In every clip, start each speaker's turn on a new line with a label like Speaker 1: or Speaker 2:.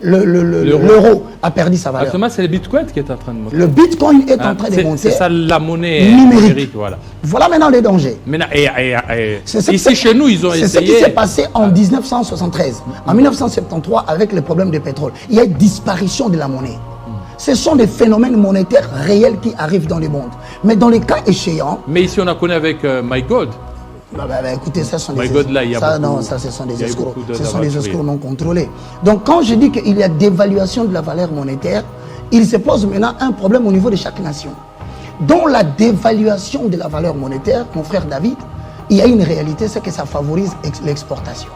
Speaker 1: l'euro a perdu sa valeur.
Speaker 2: Actuellement, c'est le Bitcoin qui est en train de monter.
Speaker 1: Le Bitcoin est en train de monter.
Speaker 2: C'est ça la monnaie
Speaker 1: numérique.
Speaker 2: Voilà.
Speaker 1: Voilà maintenant les dangers.
Speaker 2: Maintenant, ici, chez nous, ils ont essayé...
Speaker 1: C'est ce qui s'est passé en 1973. En 1973, avec le problème du pétrole, il y a une disparition de la monnaie. Ce sont des phénomènes monétaires réels qui arrivent dans le monde. Mais dans les cas échéants...
Speaker 2: Mais ici, on a connu avec MyGold.
Speaker 1: Écoutez, ça sont des ce sont des escrocs. Ce sont des escrocs non contrôlés. Donc, quand je dis qu'il y a dévaluation de la valeur monétaire, il se pose maintenant un problème au niveau de chaque nation. Dans la dévaluation de la valeur monétaire, mon frère David, il y a une réalité, c'est que ça favorise l'exportation.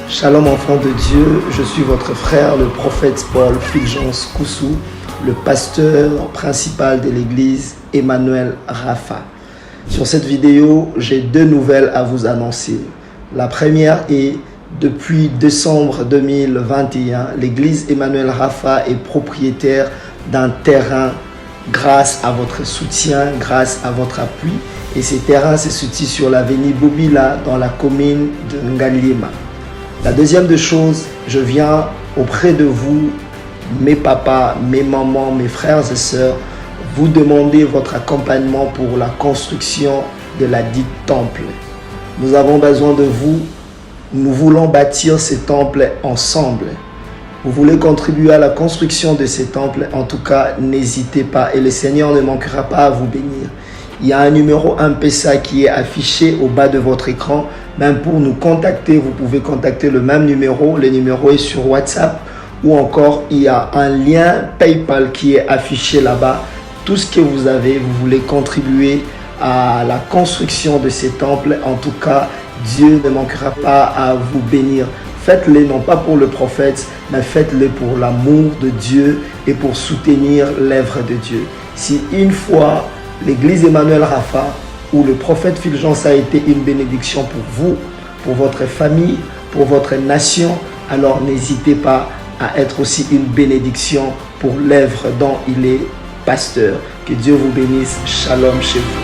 Speaker 3: Shalom enfants de Dieu, je suis votre frère, le prophète Paul Fulgence Koussou, le pasteur principal de l'église Emmanuel Rapha. Sur cette vidéo, j'ai deux nouvelles à vous annoncer. La première est, depuis décembre 2021, l'église Emmanuel Rapha est propriétaire d'un terrain grâce à votre soutien, grâce à votre appui. Et ce terrain se situe sur l'avenue Bobila dans la commune de Ngaliema. La deuxième des choses, je viens auprès de vous, mes papas, mes mamans, mes frères et sœurs, vous demander votre accompagnement pour la construction de la dite temple. Nous avons besoin de vous. Nous voulons bâtir ce temple ensemble. Vous voulez contribuer à la construction de ce temple, en tout cas, n'hésitez pas et le Seigneur ne manquera pas à vous bénir. Il y a un numéro M-Pesa qui est affiché au bas de votre écran. Même pour nous contacter, vous pouvez contacter le même numéro. Le numéro est sur WhatsApp ou encore il y a un lien PayPal qui est affiché là-bas. Tout ce que vous avez, vous voulez contribuer à la construction de ces temples. En tout cas, Dieu ne manquera pas à vous bénir. Faites-le non pas pour le prophète, mais faites-le pour l'amour de Dieu et pour soutenir l'œuvre de Dieu. Si une fois l'église Emmanuel Rapha où le prophète Fulgence a été une bénédiction pour vous, pour votre famille, pour votre nation, alors n'hésitez pas à être aussi une bénédiction pour l'œuvre dont il est pasteur. Que Dieu vous bénisse. Shalom chez vous.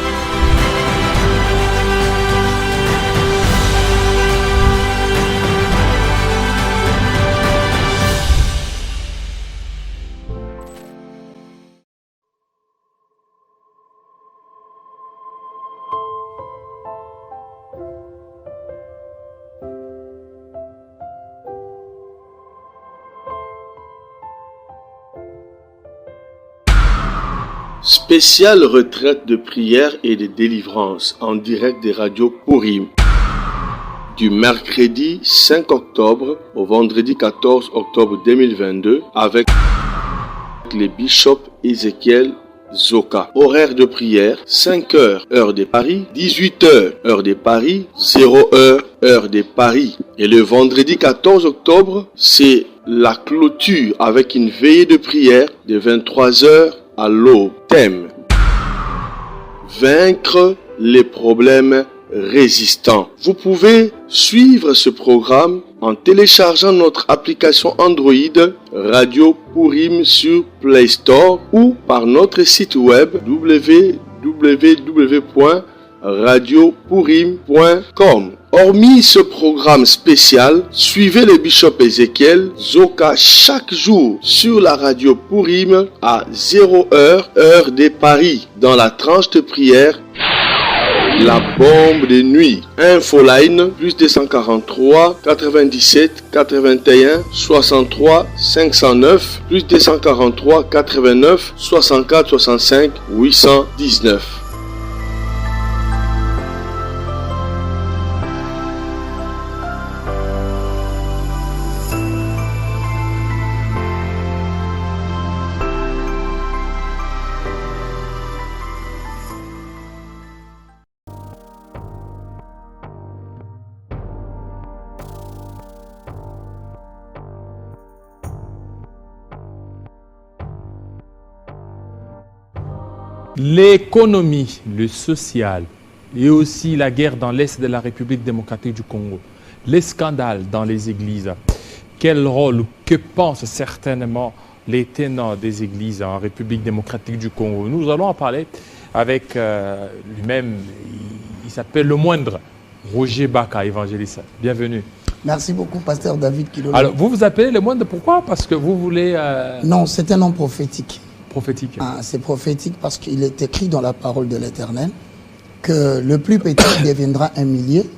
Speaker 4: Spéciale retraite de prière et de délivrance en direct des radios Purim. Du mercredi 5 octobre au vendredi 14 octobre 2022 avec les bishops Ézéchiel Zoka. Horaire de prière 5h heure de Paris, 18h heure de Paris, 0h heure de Paris. Et le vendredi 14 octobre, c'est la clôture avec une veillée de prière de 23h à l'aube. Thème: vaincre les problèmes résistants. Vous pouvez suivre ce programme en téléchargeant notre application Android Radio Purim sur Play Store ou par notre site web www.radiopurim.com. Hormis ce programme spécial, suivez le bishop Ézéchiel Zoka chaque jour sur la radio Purim à 0h heure de Paris dans la tranche de prière La bombe de nuit. Infoline plus 243 97 81 63 509 plus 243 89 64 65 819.
Speaker 2: L'économie, le social et aussi la guerre dans l'Est de la République démocratique du Congo, les scandales dans les églises, quel rôle, que pense certainement les tenants des églises en République démocratique du Congo. Nous allons en parler avec lui-même, il s'appelle le moindre, Roger Baka, évangéliste. Bienvenue.
Speaker 1: Merci beaucoup, pasteur David Kilolo.
Speaker 2: Alors, vous vous appelez le moindre, pourquoi? Parce que vous voulez...
Speaker 1: Non, c'est un nom prophétique.
Speaker 2: Prophétique.
Speaker 1: C'est prophétique parce qu'il est écrit dans la parole de l'Éternel que le plus petit deviendra un millier,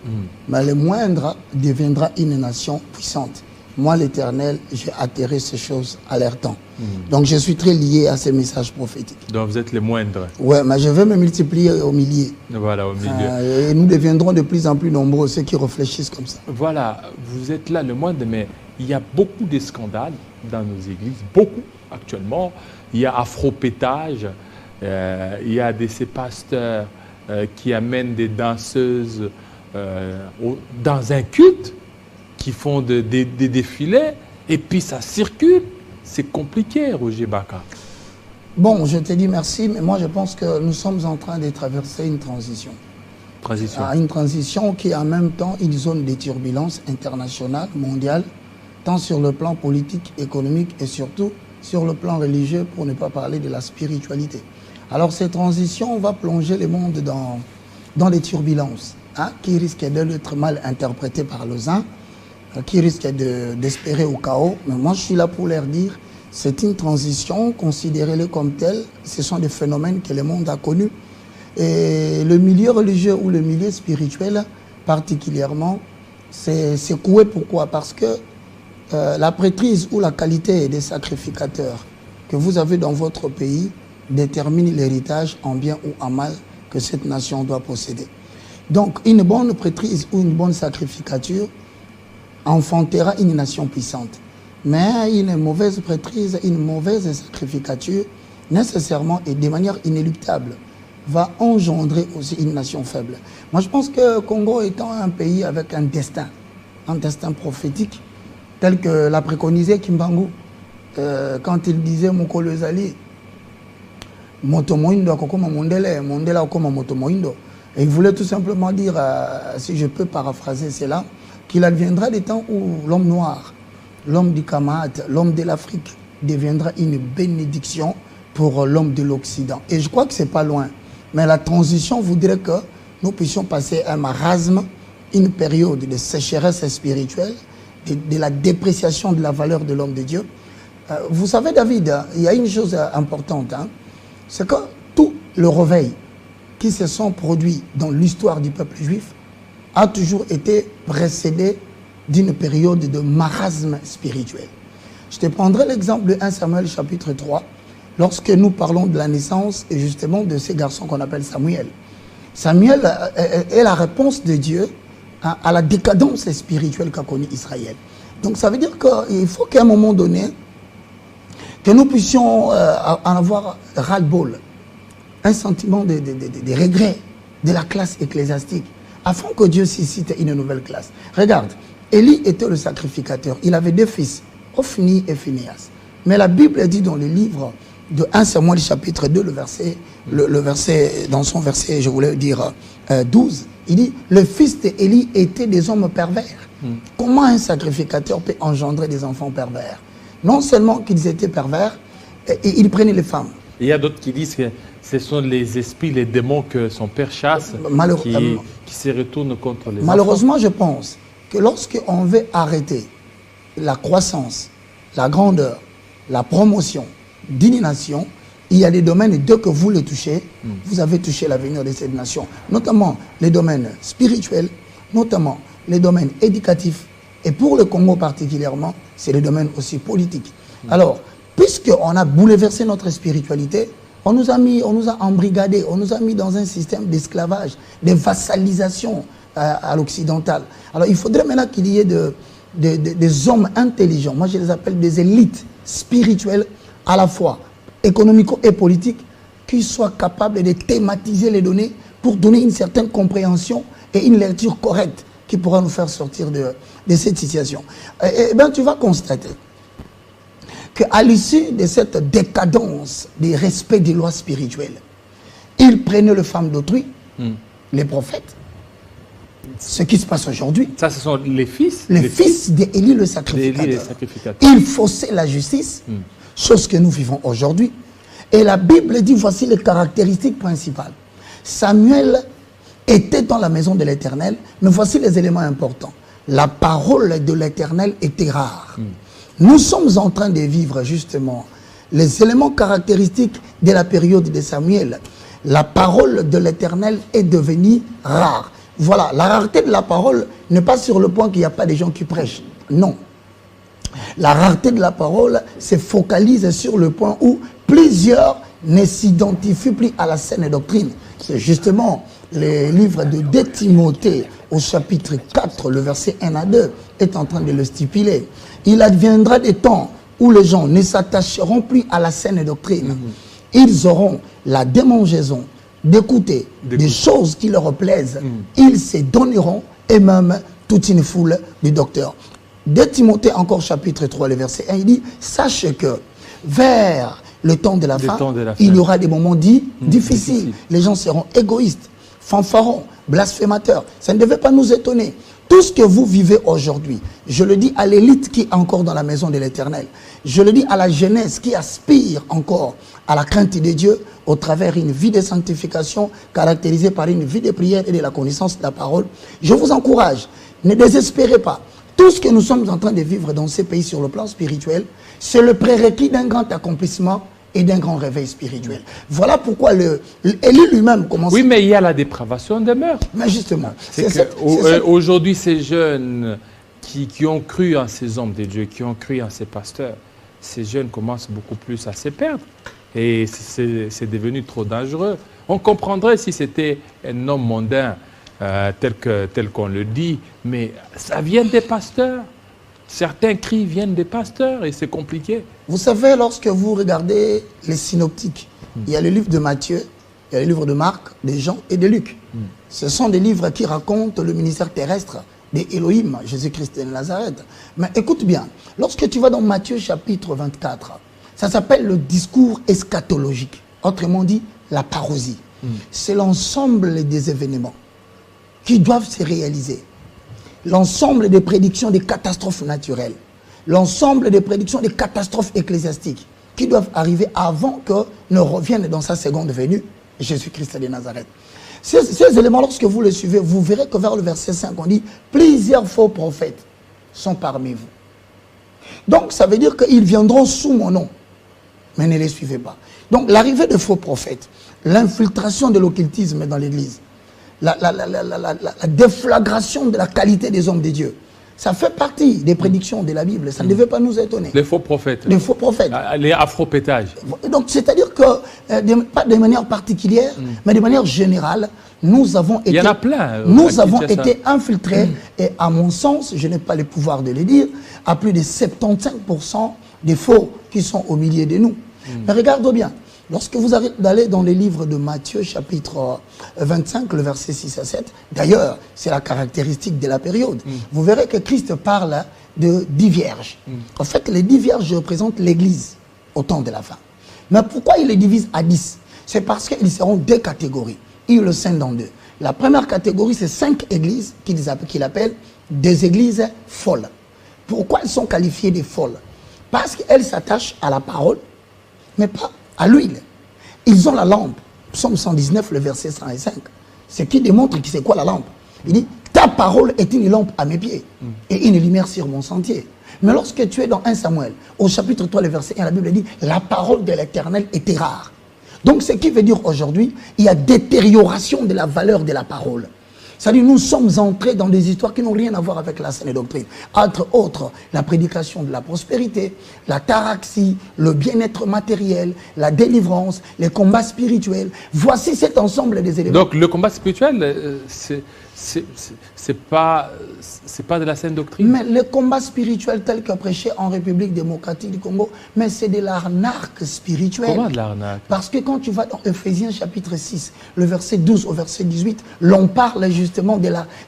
Speaker 1: mais le moindre deviendra une nation puissante. Moi, l'Éternel, j'ai atterri ces choses à leur temps. Donc, je suis très lié à ces messages prophétiques.
Speaker 2: Donc, vous êtes le moindre.
Speaker 1: Oui, mais je vais me multiplier au millier.
Speaker 2: Voilà, au milieu.
Speaker 1: Et nous deviendrons de plus en plus nombreux, ceux qui réfléchissent comme ça.
Speaker 2: Voilà, vous êtes là le moindre, mais il y a beaucoup de scandales dans nos églises, beaucoup actuellement. Il y a afropétage, il y a ces pasteurs qui amènent des danseuses dans un culte, qui font des défilés, et puis ça circule. C'est compliqué, Roger Baka.
Speaker 1: Bon, je te dis merci, mais moi je pense que nous sommes en train de traverser une transition. Une transition qui est en même temps une zone de turbulence internationale, mondiale, tant sur le plan politique, économique et surtout sur le plan religieux, pour ne pas parler de la spiritualité. Alors cette transition va plonger le monde dans des turbulences, qui risquent d'être mal interprétées par les uns, qui risquent d'espérer au chaos. Mais moi je suis là pour leur dire, c'est une transition, considérez-le comme telle, ce sont des phénomènes que le monde a connus. Et le milieu religieux ou le milieu spirituel particulièrement, c'est secoué. Pourquoi? Parce que la prêtrise ou la qualité des sacrificateurs que vous avez dans votre pays détermine l'héritage en bien ou en mal que cette nation doit posséder. Donc une bonne prêtrise ou une bonne sacrificature enfantera une nation puissante. Mais une mauvaise prêtrise, une mauvaise sacrificature, nécessairement et de manière inéluctable, va engendrer aussi une nation faible. Moi je pense que Congo étant un pays avec un destin prophétique, tel que l'a préconisé Kimbangu, quand il disait Mokolo Zali, Motomoindo akokoma mondele, mondela akokoma Motomoindo. Et il voulait tout simplement dire, si je peux paraphraser cela, qu'il adviendra des temps où l'homme noir, l'homme du Kamat, l'homme de l'Afrique deviendra une bénédiction pour l'homme de l'Occident. Et je crois que ce n'est pas loin. Mais la transition voudrait que nous puissions passer un marasme, une période de sécheresse spirituelle, de la dépréciation de la valeur de l'homme de Dieu. Vous savez, David, il y a une chose importante, c'est que tout le réveil qui se sont produits dans l'histoire du peuple juif a toujours été précédé d'une période de marasme spirituel. Je te prendrai l'exemple de 1 Samuel chapitre 3, lorsque nous parlons de la naissance et justement de ces garçons qu'on appelle Samuel. Samuel est la réponse de Dieu à la décadence spirituelle qu'a connue Israël. Donc ça veut dire qu'il faut qu'à un moment donné, que nous puissions en avoir ras-le-bol, un sentiment de regret de la classe ecclésiastique, afin que Dieu suscite une nouvelle classe. Regarde, Élie était le sacrificateur. Il avait deux fils, Ophni et Phinehas. Mais la Bible dit dans le livre de 1 Samuel chapitre 2, le verset, dans son verset, je voulais dire 12, il dit, le fils d'Élie était des hommes pervers. Comment un sacrificateur peut engendrer des enfants pervers? Non seulement qu'ils étaient pervers, ils prenaient les femmes.
Speaker 2: Il y a d'autres qui disent que ce sont les esprits, les démons que son père chasse qui se retournent contre les
Speaker 1: malheureusement,
Speaker 2: enfants.
Speaker 1: Je pense que lorsqu'on veut arrêter la croissance, la grandeur, la promotion d'une nation, il y a des domaines, dès que vous les touchez, vous avez touché l'avenir de cette nation. Notamment les domaines spirituels, notamment les domaines éducatifs, et pour le Congo particulièrement, c'est le domaine aussi politique. Alors, puisqu'on a bouleversé notre spiritualité, on nous a embrigadés, on nous a mis dans un système d'esclavage, de vassalisation à l'occidental. Alors, il faudrait maintenant qu'il y ait des hommes intelligents, moi je les appelle des élites spirituelles, à la fois économiques et politiques, qui soient capables de thématiser les données pour donner une certaine compréhension et une lecture correcte qui pourra nous faire sortir de cette situation. Et bien, tu vas constater qu'à l'issue de cette décadence du respect des lois spirituelles, ils prenaient les femmes d'autrui, les prophètes, ce qui se passe aujourd'hui.
Speaker 2: Ça, ce sont les fils
Speaker 1: les fils d'Élie le sacrificateur. Ils faussaient la justice, chose que nous vivons aujourd'hui. Et la Bible dit, voici les caractéristiques principales. Samuel était dans la maison de l'Éternel, mais voici les éléments importants. La parole de l'Éternel était rare. Nous sommes en train de vivre justement les éléments caractéristiques de la période de Samuel. La parole de l'Éternel est devenue rare. Voilà, la rareté de la parole n'est pas sur le point qu'il n'y a pas de gens qui prêchent. Non. La rareté de la parole se focalise sur le point où plusieurs ne s'identifient plus à la saine doctrine. C'est justement le livre de 2 Timothée au chapitre 4, le verset 1 à 2, est en train de le stipuler. Il adviendra des temps où les gens ne s'attacheront plus à la saine doctrine. Ils auront la démangeaison d'écouter des choses qui leur plaisent. Ils se donneront et même toute une foule de docteurs. 2 Timothée, encore chapitre 3, le verset 1, il dit, sache que vers le temps de la fin, il y aura des moments difficiles. Les gens seront égoïstes, fanfarons, blasphémateurs. Ça ne devait pas nous étonner. Tout ce que vous vivez aujourd'hui, je le dis à l'élite qui est encore dans la maison de l'Éternel, je le dis à la jeunesse qui aspire encore à la crainte de Dieu au travers d'une vie de sanctification caractérisée par une vie de prière et de la connaissance de la parole. Je vous encourage, ne désespérez pas. Tout ce que nous sommes en train de vivre dans ces pays sur le plan spirituel, c'est le prérequis d'un grand accomplissement et d'un grand réveil spirituel. Voilà pourquoi Élie lui-même commence...
Speaker 2: Oui, mais il y a la dépravation des mœurs.
Speaker 1: Mais justement.
Speaker 2: Aujourd'hui, ces jeunes qui ont cru en ces hommes de Dieu, qui ont cru en ces pasteurs, ces jeunes commencent beaucoup plus à se perdre. Et c'est devenu trop dangereux. On comprendrait si c'était un homme mondain, tel qu'on le dit, mais ça vient des pasteurs. Certains cris viennent des pasteurs et c'est compliqué.
Speaker 1: Vous savez, lorsque vous regardez les synoptiques, il y a le livre de Matthieu, il y a le livre de Marc, de Jean et de Luc. Ce sont des livres qui racontent le ministère terrestre d'Élohim, Jésus-Christ de Nazareth. Mais écoute bien, lorsque tu vas dans Matthieu chapitre 24, ça s'appelle le discours eschatologique. Autrement dit, la parousie. C'est l'ensemble des événements qui doivent se réaliser. L'ensemble des prédictions des catastrophes naturelles, l'ensemble des prédictions des catastrophes ecclésiastiques qui doivent arriver avant que ne revienne dans sa seconde venue Jésus-Christ de Nazareth. Ces éléments, lorsque vous les suivez, vous verrez que vers le verset 5, on dit « Plusieurs faux prophètes sont parmi vous ». Donc, ça veut dire qu'ils viendront sous mon nom, mais ne les suivez pas. Donc, l'arrivée de faux prophètes, l'infiltration de l'occultisme dans l'Église, la déflagration de la qualité des hommes de Dieu. Ça fait partie des prédictions de la Bible. Ça ne devait pas nous étonner.
Speaker 2: Les faux prophètes.
Speaker 1: Les faux prophètes.
Speaker 2: Les afropétages.
Speaker 1: Donc, c'est-à-dire que, pas de manière particulière, mais de manière générale, nous avons été...
Speaker 2: Il y en a plein.
Speaker 1: Nous avons été infiltrés, et à mon sens, je n'ai pas le pouvoir de le dire, à plus de 75% des faux qui sont au milieu de nous. Mais regarde bien. Lorsque vous allez dans les livres de Matthieu, chapitre 25, le verset 6 à 7, d'ailleurs, c'est la caractéristique de la période. Vous verrez que Christ parle de 10 vierges. En fait, les 10 vierges représentent l'Église au temps de la fin. Mais pourquoi il les divise à 10? C'est parce qu'ils seront 2 catégories. Il le scinde en 2. La première catégorie, c'est 5 églises qu'il appelle des églises folles. Pourquoi elles sont qualifiées de folles? Parce qu'elles s'attachent à la parole, mais pas à l'huile. Ils ont la lampe. Psaume 119, le verset 105. Ce qui démontre que c'est quoi la lampe. Il dit, ta parole est une lampe à mes pieds et une lumière sur mon sentier. Mais lorsque tu es dans 1 Samuel, au chapitre 3, le verset 1, la Bible dit, la parole de l'Éternel était rare. Donc ce qui veut dire aujourd'hui, il y a détérioration de la valeur de la parole. C'est-à-dire nous sommes entrés dans des histoires qui n'ont rien à voir avec la saine doctrine. Entre autres, la prédication de la prospérité, la taraxie, le bien-être matériel, la délivrance, les combats spirituels. Voici cet ensemble des éléments.
Speaker 2: Donc le combat spirituel, c'est pas de la saine doctrine.
Speaker 1: Mais le combat spirituel tel que prêché en République démocratique du Congo, mais c'est de l'arnaque spirituelle.
Speaker 2: Comment de l'arnaque?
Speaker 1: Parce que quand tu vas dans Ephésiens chapitre 6, le verset 12 au verset 18, l'on parle justement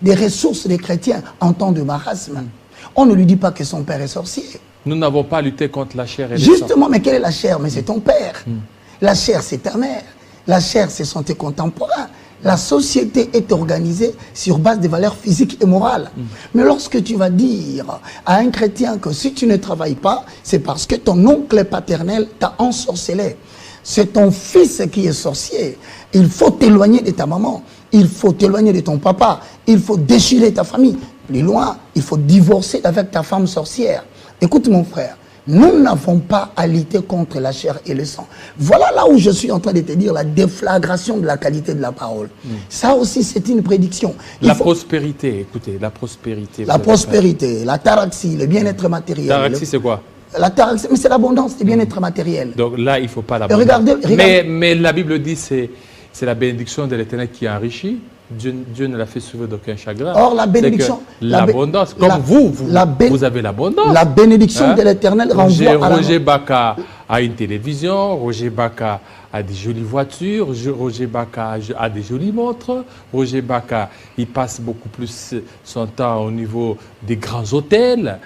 Speaker 1: des ressources des chrétiens en temps de marasme. On ne lui dit pas que son père est sorcier.
Speaker 2: Nous n'avons pas lutté contre la chair et le sang.
Speaker 1: Justement, mais quelle est la chair? Mais c'est ton père. La chair, c'est ta mère. La chair, c'est son tes contemporains. La société est organisée sur base des valeurs physiques et morales. Mais lorsque tu vas dire à un chrétien que si tu ne travailles pas, c'est parce que ton oncle paternel t'a ensorcelé. C'est ton fils qui est sorcier. Il faut t'éloigner de ta maman. Il faut t'éloigner de ton papa. Il faut déchirer ta famille. Plus loin, il faut divorcer avec ta femme sorcière. Écoute mon frère, nous n'avons pas à lutter contre la chair et le sang. Voilà là où je suis en train de te dire la déflagration de la qualité de la parole. Ça aussi, c'est une prédiction.
Speaker 2: Prospérité, écoutez, la prospérité.
Speaker 1: La prospérité, la taraxie, le bien-être matériel.
Speaker 2: Taraxie, c'est quoi?
Speaker 1: La taraxie, mais c'est l'abondance, le bien-être matériel.
Speaker 2: Donc là, il ne faut pas l'abondance.
Speaker 1: Regardez.
Speaker 2: Mais la Bible dit c'est la bénédiction de l'Éternel qui enrichit. Dieu ne l'a fait souffrir d'aucun chagrin.
Speaker 1: Or, la bénédiction...
Speaker 2: L'abondance, comme vous avez l'abondance.
Speaker 1: La bénédiction de l'Éternel renvoie à
Speaker 2: Roger Baka a une télévision, Roger Baka a des jolies voitures, Roger Baka a des jolies montres, Roger Baka, il passe beaucoup plus son temps au niveau des grands hôtels.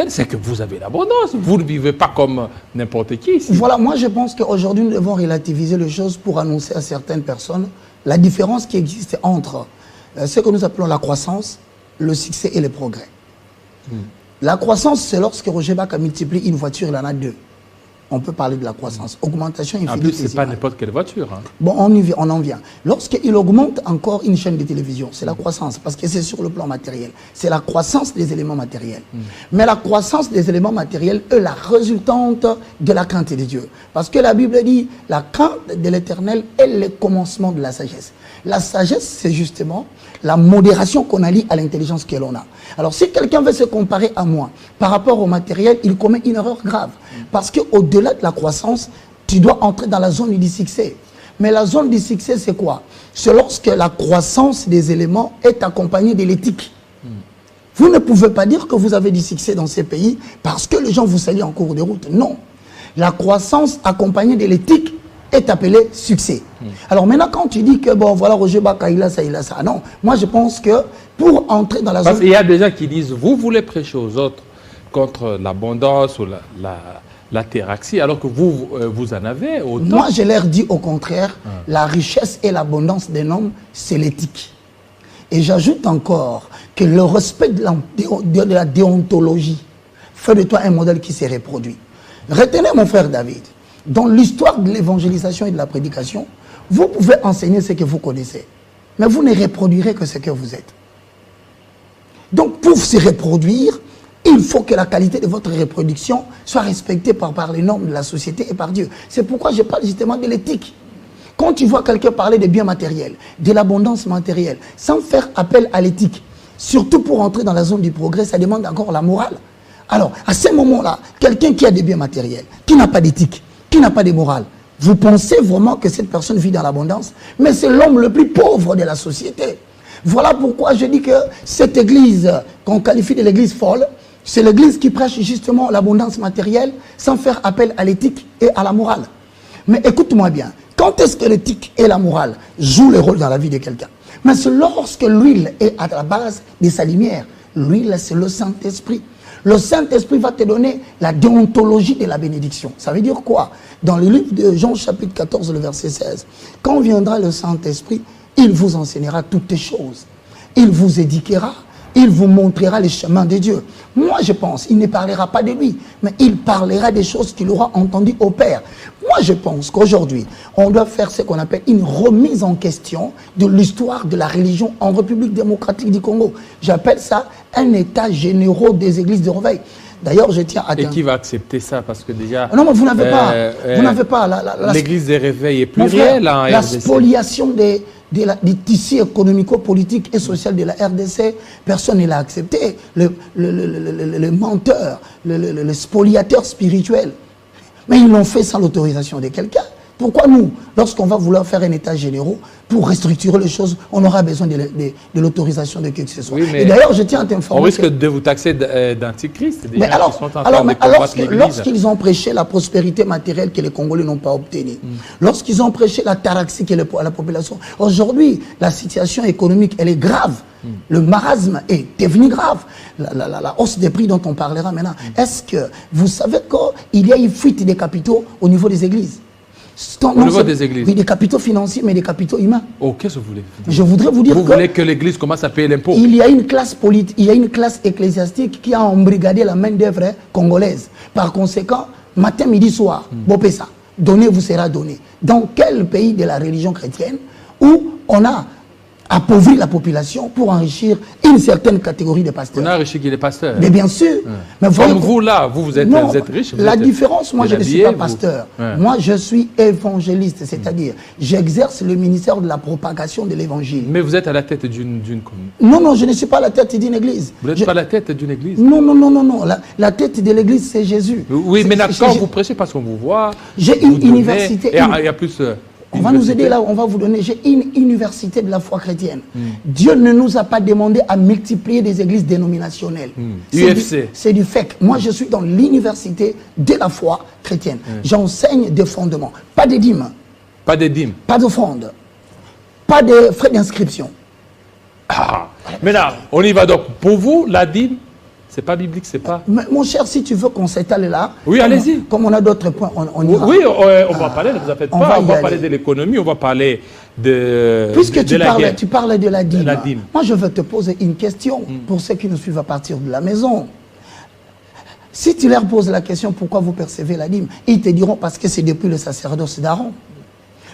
Speaker 2: C'est que vous avez l'abondance. Vous ne vivez pas comme n'importe qui ici.
Speaker 1: Voilà, moi je pense qu'aujourd'hui, nous devons relativiser les choses pour annoncer à certaines personnes la différence qui existe entre ce que nous appelons la croissance, le succès et le progrès. La croissance, c'est lorsque Roger Baka multiplie une voiture, il en a deux. On peut parler de la croissance. Augmentation infinie.
Speaker 2: En plus, ce n'est pas n'importe quelle voiture. Hein.
Speaker 1: Bon, on en vient. Lorsqu'il augmente encore une chaîne de télévision, c'est la croissance, parce que c'est sur le plan matériel. C'est la croissance des éléments matériels. Mais la croissance des éléments matériels est la résultante de la crainte de Dieu. Parce que la Bible dit, la crainte de l'Éternel est le commencement de la sagesse. La sagesse, c'est justement la modération qu'on allie à l'intelligence que l'on a. Alors, si quelqu'un veut se comparer à moi par rapport au matériel, il commet une erreur grave. Parce qu'au-delà de la croissance, tu dois entrer dans la zone du succès. Mais la zone du succès, c'est quoi? C'est lorsque la croissance des éléments est accompagnée de l'éthique. Vous ne pouvez pas dire que vous avez du succès dans ces pays parce que les gens vous saluent en cours de route. Non. La croissance accompagnée de l'éthique est appelée succès. Alors maintenant, quand tu dis que, bon, voilà, Roger Baka, il a ça, non. Moi, je pense que pour entrer dans la zone...
Speaker 2: Parce qu'il y a des gens qui disent, vous voulez prêcher aux autres contre l'abondance ou la taraxie, alors que vous en avez autant.
Speaker 1: Moi, je leur dis au contraire, la richesse et l'abondance d'un homme, c'est l'éthique. Et j'ajoute encore que le respect de la déontologie fait de toi un modèle qui se reproduit. Retenez mon frère David, dans l'histoire de l'évangélisation et de la prédication, vous pouvez enseigner ce que vous connaissez, mais vous ne reproduirez que ce que vous êtes. Donc pour se reproduire, il faut que la qualité de votre reproduction soit respectée par les normes de la société et par Dieu. C'est pourquoi je parle justement de l'éthique. Quand tu vois quelqu'un parler des biens matériels, de l'abondance matérielle, sans faire appel à l'éthique, surtout pour entrer dans la zone du progrès, ça demande encore la morale. Alors, à ce moment-là, quelqu'un qui a des biens matériels, qui n'a pas d'éthique, qui n'a pas de morale, vous pensez vraiment que cette personne vit dans l'abondance? Mais c'est l'homme le plus pauvre de la société. Voilà pourquoi je dis que cette église, qu'on qualifie de l'église folle, c'est l'église qui prêche justement l'abondance matérielle sans faire appel à l'éthique et à la morale. Mais écoute-moi bien, quand est-ce que l'éthique et la morale jouent le rôle dans la vie de quelqu'un? Mais c'est lorsque l'huile est à la base de sa lumière. L'huile, c'est le Saint-Esprit. Le Saint-Esprit va te donner la déontologie de la bénédiction. Ça veut dire quoi? Dans le livre de Jean chapitre 14, le verset 16, quand viendra le Saint-Esprit, il vous enseignera toutes les choses. Il vous éduquera. Il vous montrera les chemins de Dieu. Moi, je pense, il ne parlera pas de lui, mais il parlera des choses qu'il aura entendues au Père. Moi, je pense qu'aujourd'hui, on doit faire ce qu'on appelle une remise en question de l'histoire de la religion en République démocratique du Congo. J'appelle ça un état général des églises de réveil. D'ailleurs, je tiens à...
Speaker 2: Et qui va accepter ça? Parce que déjà...
Speaker 1: Non, mais vous n'avez pas. Vous n'avez pas.
Speaker 2: L'église des réveils est plurielle en RDC.
Speaker 1: La spoliation des tissus économico-politiques et sociaux de la RDC, personne ne l'a accepté. Le menteur, le spoliateur spirituel. Mais ils l'ont fait sans l'autorisation de quelqu'un. Pourquoi nous, lorsqu'on va vouloir faire un état général, pour restructurer les choses, on aura besoin de l'autorisation de qui que ce soit?
Speaker 2: Oui,
Speaker 1: et d'ailleurs, je tiens à t'informer...
Speaker 2: On risque de vous taxer d'antichrist.
Speaker 1: Mais alors, lorsqu'ils ont prêché la prospérité matérielle que les Congolais n'ont pas obtenue, lorsqu'ils ont prêché la taraxie que la population... Aujourd'hui, la situation économique, elle est grave. Le marasme est devenu grave. La hausse des prix dont on parlera maintenant. Est-ce que vous savez qu'il y a une fuite des capitaux au niveau des églises?
Speaker 2: Au niveau des églises?
Speaker 1: Oui, des capitaux financiers, mais des capitaux humains.
Speaker 2: Oh, qu'est-ce que vous voulez dire?
Speaker 1: Je voudrais vous dire
Speaker 2: Vous voulez que l'église commence à payer l'impôt?
Speaker 1: Il y a une classe politique, il y a une classe ecclésiastique qui a embrigadé la main-d'œuvre congolaise. Par conséquent, matin, midi, soir, Bopesa, donné vous sera donné. Dans quel pays de la religion chrétienne où on a appauvri la population pour enrichir une certaine catégorie de pasteurs?
Speaker 2: On a enrichi qui les pasteurs?
Speaker 1: Mais bien sûr. Mais
Speaker 2: comme vous là, vous êtes riche.
Speaker 1: La différence, moi je ne suis pas pasteur. Moi je suis évangéliste, c'est-à-dire j'exerce le ministère de la propagation de l'évangile.
Speaker 2: Mais vous êtes à la tête d'une commune?
Speaker 1: Non, non, je ne suis pas à la tête d'une église.
Speaker 2: Vous n'êtes pas à la tête d'une église?
Speaker 1: Non, non, non, non, non. La tête de l'église, c'est Jésus.
Speaker 2: Oui, mais quand vous prêchez, parce qu'on vous voit...
Speaker 1: J'ai une université...
Speaker 2: Il y a plus...
Speaker 1: On va nous aider là, on va vous donner. J'ai une université de la foi chrétienne. Dieu ne nous a pas demandé à multiplier des églises dénominationnelles.
Speaker 2: UFC.
Speaker 1: C'est du FEC. Moi, je suis dans l'université de la foi chrétienne. J'enseigne des fondements. Pas de dîmes.
Speaker 2: Pas de dîmes.
Speaker 1: Pas d'offrandes. Pas de frais d'inscription.
Speaker 2: Ah. Maintenant, on y va donc. Pour vous, la dîme, c'est pas biblique, c'est pas...
Speaker 1: Mais mon cher, si tu veux qu'on s'étale là...
Speaker 2: Oui, allez-y.
Speaker 1: Comme on a d'autres points, on ira.
Speaker 2: Oui, on va parler, ne vous en faites pas. On va parler de l'économie, on va parler de...
Speaker 1: Puisque tu parles de la dîme.
Speaker 2: Moi,
Speaker 1: je veux te poser une question pour ceux qui nous suivent à partir de la maison. Si tu leur poses la question, pourquoi vous percevez la dîme, ils te diront parce que c'est depuis le sacerdoce d'Aaron.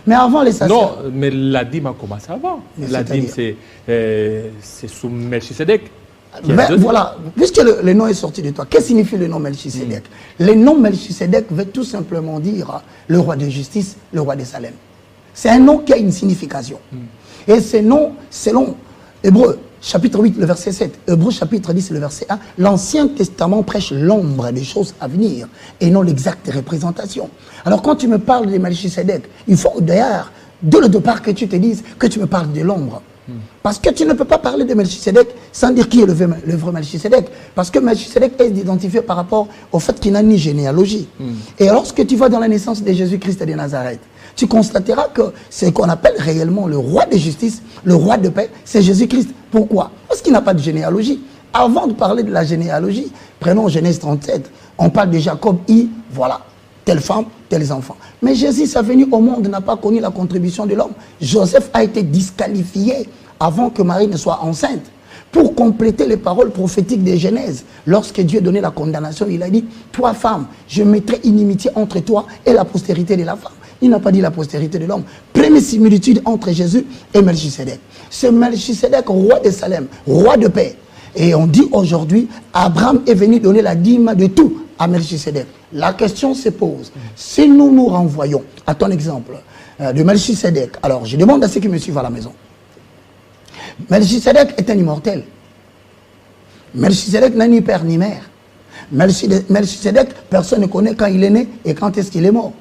Speaker 1: Mais avant les sacerdoces...
Speaker 2: Non, mais la dîme a commencé avant. La dîme, c'est sous Melchisedec.
Speaker 1: Ben, voilà, puisque le nom est sorti de toi, qu'est-ce que signifie le nom Melchisedec? Le nom Melchisedec veut tout simplement dire le roi de justice, le roi de Salem. C'est un nom qui a une signification. Et ce nom, selon Hébreux, chapitre 8, le verset 7, Hébreux, chapitre 10, le verset 1, l'Ancien Testament prêche l'ombre des choses à venir et non l'exacte représentation. Alors quand tu me parles de Melchisedec, il faut d'ailleurs, dès le départ, que tu te dises que tu me parles de l'ombre. Parce que tu ne peux pas parler de Melchisedec sans dire qui est le vrai Melchisedec. Parce que Melchisedec est identifié par rapport au fait qu'il n'a ni généalogie. Et lorsque tu vas dans la naissance de Jésus-Christ de Nazareth, tu constateras que ce qu'on appelle réellement le roi de justice, le roi de paix, c'est Jésus-Christ. Pourquoi? Parce qu'il n'a pas de généalogie. Avant de parler de la généalogie, prenons Genèse 37, on parle de Jacob, voilà, telle femme, tels enfants. Mais Jésus, sa venue au monde, n'a pas connu la contribution de l'homme. Joseph a été disqualifié avant que Marie ne soit enceinte. Pour compléter les paroles prophétiques de Genèse, lorsque Dieu donnait la condamnation, il a dit, toi femme, je mettrai inimitié entre toi et la postérité de la femme. Il n'a pas dit la postérité de l'homme. Première similitude entre Jésus et Melchisedec. Ce Melchisedec, roi de Salem, roi de paix. Et on dit aujourd'hui, Abraham est venu donner la dîme de tout à Melchisedec. La question se pose, si nous nous renvoyons à ton exemple de Melchisedec, alors je demande à ceux qui me suivent à la maison, Melchisedec est un immortel. Melchisedec n'a ni père ni mère. Melchisedec, personne ne connaît quand il est né et quand est-ce qu'il est mort.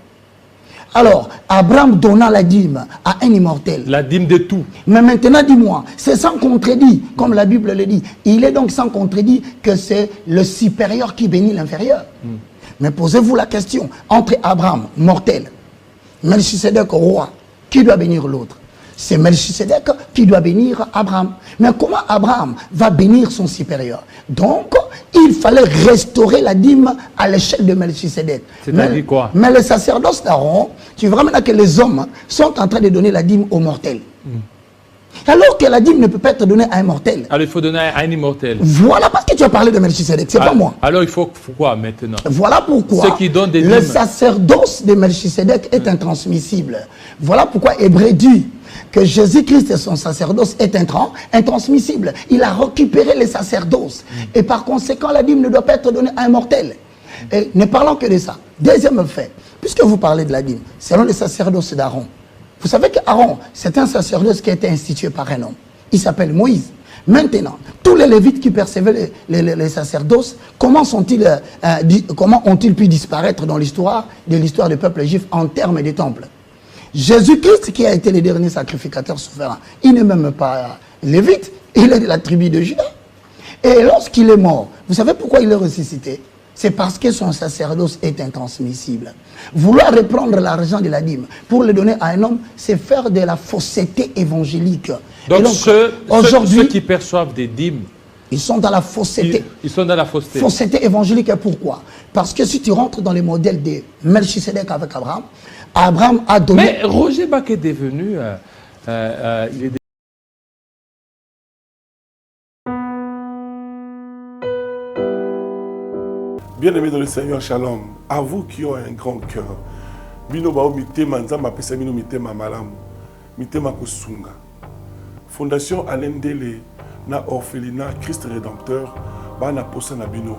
Speaker 1: Alors, Abraham donna la dîme à un immortel.
Speaker 2: La dîme de tout.
Speaker 1: Mais maintenant, dis-moi, c'est sans contredit, comme la Bible le dit. Il est donc sans contredit que c'est le supérieur qui bénit l'inférieur. Mais posez-vous la question, entre Abraham, mortel, Melchisedec, roi, qui doit bénir l'autre? C'est Melchisedec qui doit bénir Abraham. Mais comment Abraham va bénir son supérieur? Donc, il fallait restaurer la dîme à l'échelle de Melchisedec.
Speaker 2: C'est-à-dire quoi?
Speaker 1: Mais le sacerdoce d'Aaron, tu vois maintenant que les hommes sont en train de donner la dîme aux mortels. Alors que la dîme ne peut pas être donnée à un mortel.
Speaker 2: Alors il faut donner à un immortel.
Speaker 1: Voilà parce que tu as parlé de Melchisedec, c'est pas moi.
Speaker 2: Alors il faut quoi maintenant?
Speaker 1: Voilà pourquoi
Speaker 2: ceux qui donnent des
Speaker 1: le
Speaker 2: dîmes.
Speaker 1: sacerdoce de Melchisedec est intransmissible. Voilà pourquoi Hébreux dit que Jésus-Christ et son sacerdoce est intransmissible. Il a récupéré les sacerdoces. Et par conséquent, la dîme ne doit pas être donnée à un mortel. Et ne parlons que de ça. Deuxième fait, puisque vous parlez de la dîme, selon le sacerdoce d'Aaron, vous savez qu'Aaron, c'est un sacerdoce qui a été institué par un homme. Il s'appelle Moïse. Maintenant, tous les Lévites qui percevaient les sacerdoces, comment ont-ils pu disparaître dans l'histoire du peuple juif en termes de temple? Jésus-Christ, qui a été le dernier sacrificateur souverain, il n'est même pas Lévite, il est de la tribu de Juda. Et lorsqu'il est mort, vous savez pourquoi il est ressuscité? C'est parce que son sacerdoce est intransmissible. Vouloir reprendre l'argent de la dîme pour le donner à un homme, c'est faire de la fausseté évangélique.
Speaker 2: Donc ceux qui perçoivent des dîmes
Speaker 1: Ils sont dans la fausseté.
Speaker 2: Ils sont dans la fausseté.
Speaker 1: Fausseté évangélique, et pourquoi? Parce que si tu rentres dans les modèles de Melchisedec avec Abraham, Abraham a donné...
Speaker 2: Mais Roger Bach est devenu... il est
Speaker 5: Bien-aimés dans le Seigneur, shalom. À vous qui ont un grand cœur, bino bao mitema nzamba pesa bino mitema malamu, mitema kusunga. Fondation Alain Dele na orphelinat Christ Rédempteur, bana posa na bino,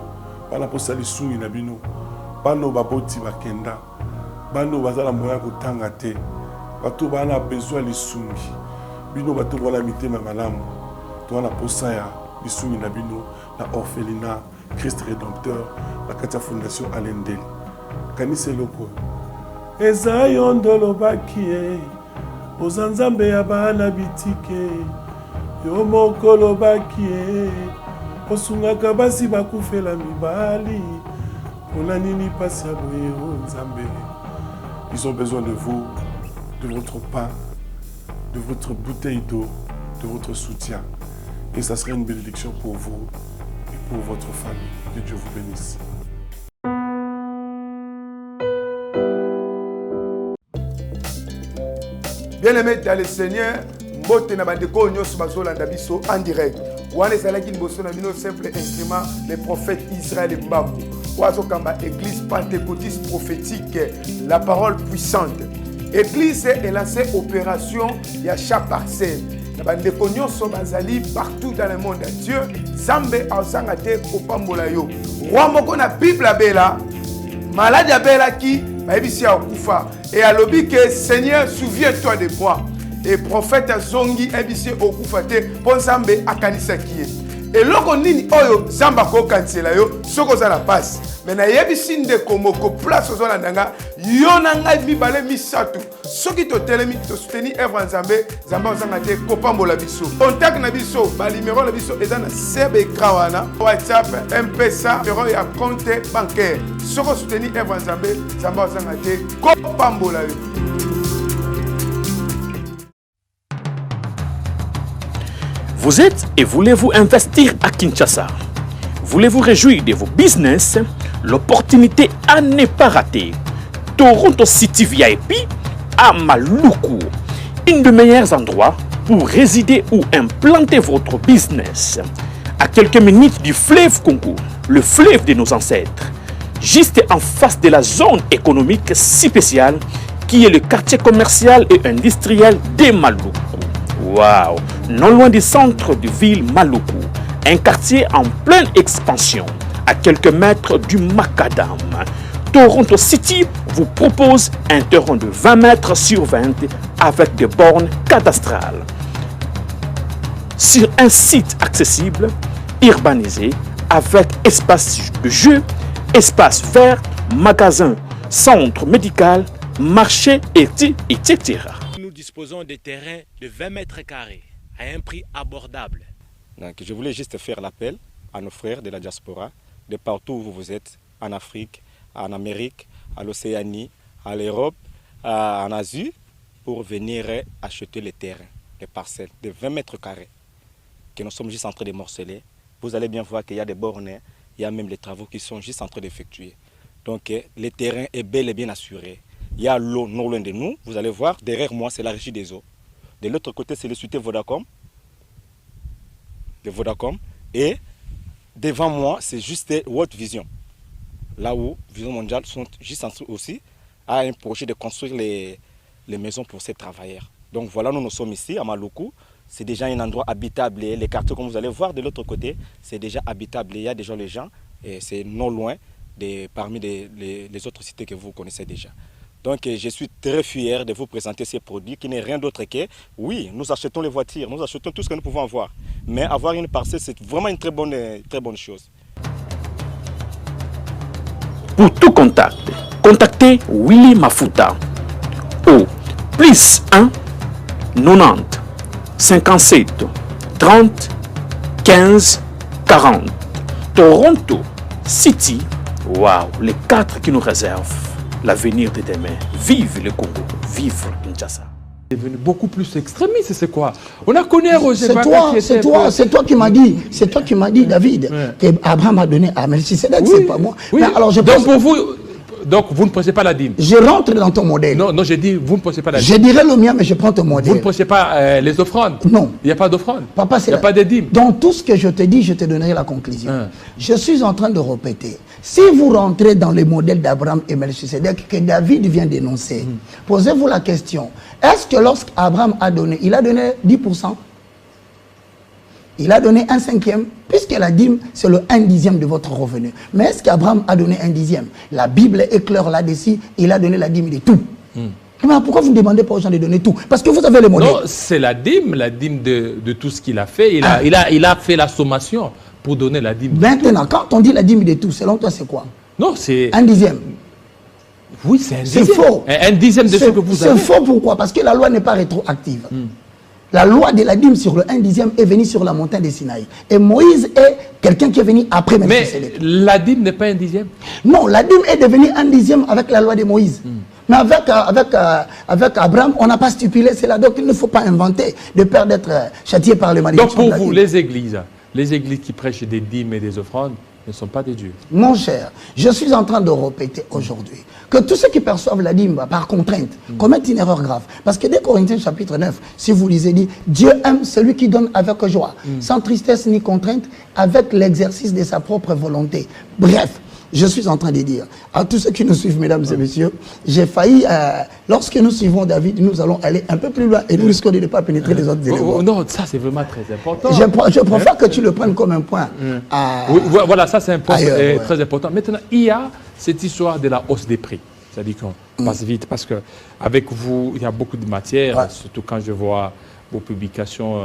Speaker 5: bana posa lisungi na bino, bano baboti bakenda, bano bazala moya kotanga te, bato bana besoin lisungi, bino bato wana mitema malamu, to wana posa ya lisungi na bino na orphelinat Christ Rédempteur, la Katia Fondation Alain Dele. Kanise loko. Eza yondolo bakie, ozanzambe ya bana bitike, yo mokolo bakie, osungaka basi bakufela mibali, pona nini pasi ya boye o nzambe. Ils ont besoin de vous, de votre pain, de votre bouteille d'eau, de votre soutien. Et ça serait une bénédiction pour vous et pour votre famille. Que Dieu vous bénisse.
Speaker 6: Bien-aimés dans le Seigneur, mbote na bandeko nyos bazolanda biso en direct. Wana ezalaki liboso na bino simple instrument le prophète Israël Mbambo. Oazo kamba église pentecôtiste prophétique, la parole puissante. Église est lancée opération ya chaque parcelle. Na bandeko nyos bazali partout dans le monde. Dieu Zambe azanga te kopambola yo. Roi moko na Bible abela, malade abela ki baibisi ya kufa. Et à l'objet que Seigneur, souviens-toi de moi. Et prophète Zongi ebisi okufate pour Zambe akanisa kiye. Et loko nini oyo Zamba ko kansela yo soko za la passe. Mais na yebisi nde komoko place ozona ndanga yona ngai mibale misatu. Soki to telemi to soutenir œuvre Nzambe, Zamba ozanga te kopambola biso. Contact na biso, ba numéro na biso eza na sebe krawana, WhatsApp, M-Pesa, numéro ya compte bancaire. Soko soutenir œuvre Nzambe, Zamba ozanga te kopambola yo.
Speaker 7: Vous êtes et voulez-vous investir à Kinshasa? Voulez-vous réjouir de vos business? L'opportunité à ne pas rater. Toronto City VIP à Maluku. Un des meilleurs endroits pour résider ou implanter votre business. À quelques minutes du fleuve Congo, le fleuve de nos ancêtres. Juste en face de la zone économique si spéciale qui est le quartier commercial et industriel de Maluku. Waouh! Non loin du centre de ville Maluku, un quartier en pleine expansion, à quelques mètres du Macadam. Toronto City vous propose un terrain de 20 mètres sur 20 avec des bornes cadastrales. Sur un site accessible, urbanisé, avec espace de jeu, espace vert, magasin, centre médical, marché, etc.
Speaker 8: Nous disposons de terrains de 20 mètres carrés à un prix abordable.
Speaker 9: Donc, je voulais juste faire l'appel à nos frères de la diaspora, de partout où vous êtes, en Afrique, en Amérique, à l'Océanie, à l'Europe, en Asie, pour venir acheter les terrains, les parcelles de 20 mètres carrés que nous sommes juste en train de morceler. Vous allez bien voir qu'il y a des bornes, il y a même les travaux qui sont juste en train d'effectuer. Donc, le terrain est bel et bien assuré. Il y a l'eau non loin de nous. Vous allez voir, derrière moi, c'est la régie des eaux. De l'autre côté, c'est le société Vodacom. De Vodacom. Et devant moi, c'est juste World Vision. Là où Vision Mondiale sont juste en train aussi à un projet de construire les maisons pour ces travailleurs. Donc voilà, nous sommes ici à Maluku. C'est déjà un endroit habitable. Et les quartiers, comme vous allez voir de l'autre côté, c'est déjà habitable. Il y a déjà les gens. Et c'est non loin parmi les autres cités que vous connaissez déjà. Donc je suis très fier de vous présenter ces produits qui n'est rien d'autre que, oui, nous achetons les voitures, nous achetons tout ce que nous pouvons avoir. Mais avoir une parcelle, c'est vraiment une très bonne chose.
Speaker 7: Pour tout contact, contactez Willy Mafuta au +1 90 57 30 15 40. Toronto City, waouh, les 4 qui nous réservent l'avenir de demain. Vive le Congo, vive Kinshasa.
Speaker 2: est devenu beaucoup plus extrémiste, c'est quoi? On a connu Roger
Speaker 1: c'est toi qui m'as dit, David, qu'Abraham a donné à Melchisedec, c'est pas moi.
Speaker 2: Oui.
Speaker 1: Mais alors,
Speaker 2: donc pour vous, vous ne posez pas la dîme.
Speaker 1: Je rentre dans ton modèle.
Speaker 2: Non, j'ai dit, vous ne posez pas la dîme.
Speaker 1: Je dirais le mien, mais je prends ton modèle.
Speaker 2: Vous ne posez pas les offrandes.
Speaker 1: Non.
Speaker 2: Il n'y a pas d'offrande.
Speaker 1: Papa,
Speaker 2: il n'y a pas de dîme.
Speaker 1: Dans tout ce que je te dis, je te donnerai la conclusion. Je suis en train de répéter. Si vous rentrez dans le modèle d'Abraham et Melchisedec que David vient d'énoncer, posez-vous la question. Est-ce que lorsqu'Abraham a donné, il a donné 10%? Il a donné 1/5, puisque la dîme, c'est le 1/10 de votre revenu. Mais est-ce qu'Abraham a donné 1/10? La Bible est claire là-dessus, il a donné la dîme de tout. Mais pourquoi vous ne demandez pas aux gens de donner tout? Parce que vous avez le modèle. Non,
Speaker 2: c'est la dîme de tout ce qu'il a fait. Il a fait la sommation pour donner la dîme.
Speaker 1: Maintenant, quand on dit la dîme de tout, selon toi, c'est quoi?
Speaker 2: Non, c'est...
Speaker 1: 1/10.
Speaker 2: Oui, c'est 1/10.
Speaker 1: C'est faux.
Speaker 2: 1/10 de ce que vous avez.
Speaker 1: C'est faux, pourquoi? Parce que la loi n'est pas rétroactive. La loi de la dîme sur le 1/10 est venue sur la montagne de Sinaï. Et Moïse est quelqu'un qui est venu après Melchisedec.
Speaker 2: Mais la dîme n'est pas 1/10.
Speaker 1: Non, la dîme est devenue 1/10 avec la loi de Moïse. Mais avec Abraham, on n'a pas stipulé cela. Donc il ne faut pas inventer de peur d'être châtié par les malédictions.
Speaker 2: Donc pour vous, les églises qui prêchent des dîmes et des offrandes ne sont pas des dieux.
Speaker 1: Mon cher, je suis en train de répéter aujourd'hui que tous ceux qui perçoivent la dîme par contrainte commettent une erreur grave. Parce que dès Corinthiens chapitre 9, si vous lisez, dit Dieu aime celui qui donne avec joie, sans tristesse ni contrainte, avec l'exercice de sa propre volonté. Bref, je suis en train de dire à tous ceux qui nous suivent, mesdames et messieurs, j'ai failli, lorsque nous suivons David, nous allons aller un peu plus loin et nous risquons de ne pas pénétrer les autres éléments.
Speaker 2: Non, ça c'est vraiment très important.
Speaker 1: Je préfère que tu le prennes comme un point.
Speaker 2: Oui, voilà, ça c'est un point très important. Maintenant, il y a cette histoire de la hausse des prix. C'est-à-dire qu'on passe vite parce qu'avec vous, il y a beaucoup de matières, surtout quand je vois vos publications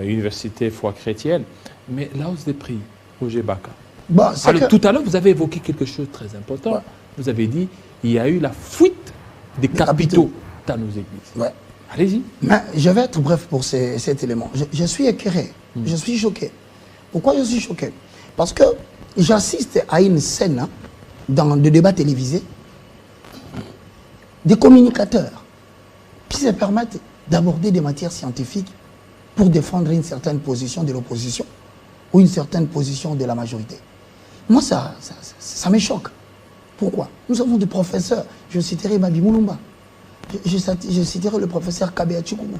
Speaker 2: Université Foi Chrétienne. Mais la hausse des prix, Roger Baka.
Speaker 1: Bon,
Speaker 2: alors, tout à l'heure, vous avez évoqué quelque chose de très important. Vous avez dit il y a eu la fuite des capitaux dans nos églises. Allez-y.
Speaker 1: Mais je vais être bref pour cet élément. Je suis écœuré. Je suis choqué. Pourquoi je suis choqué? Parce que j'assiste à une scène dans des débats télévisés des communicateurs qui se permettent d'aborder des matières scientifiques pour défendre une certaine position de l'opposition ou une certaine position de la majorité. Moi, ça me choque. Pourquoi? Nous avons des professeurs. Je citerai Babi Moulumba. Je citerai le professeur Kabea Chikoumou.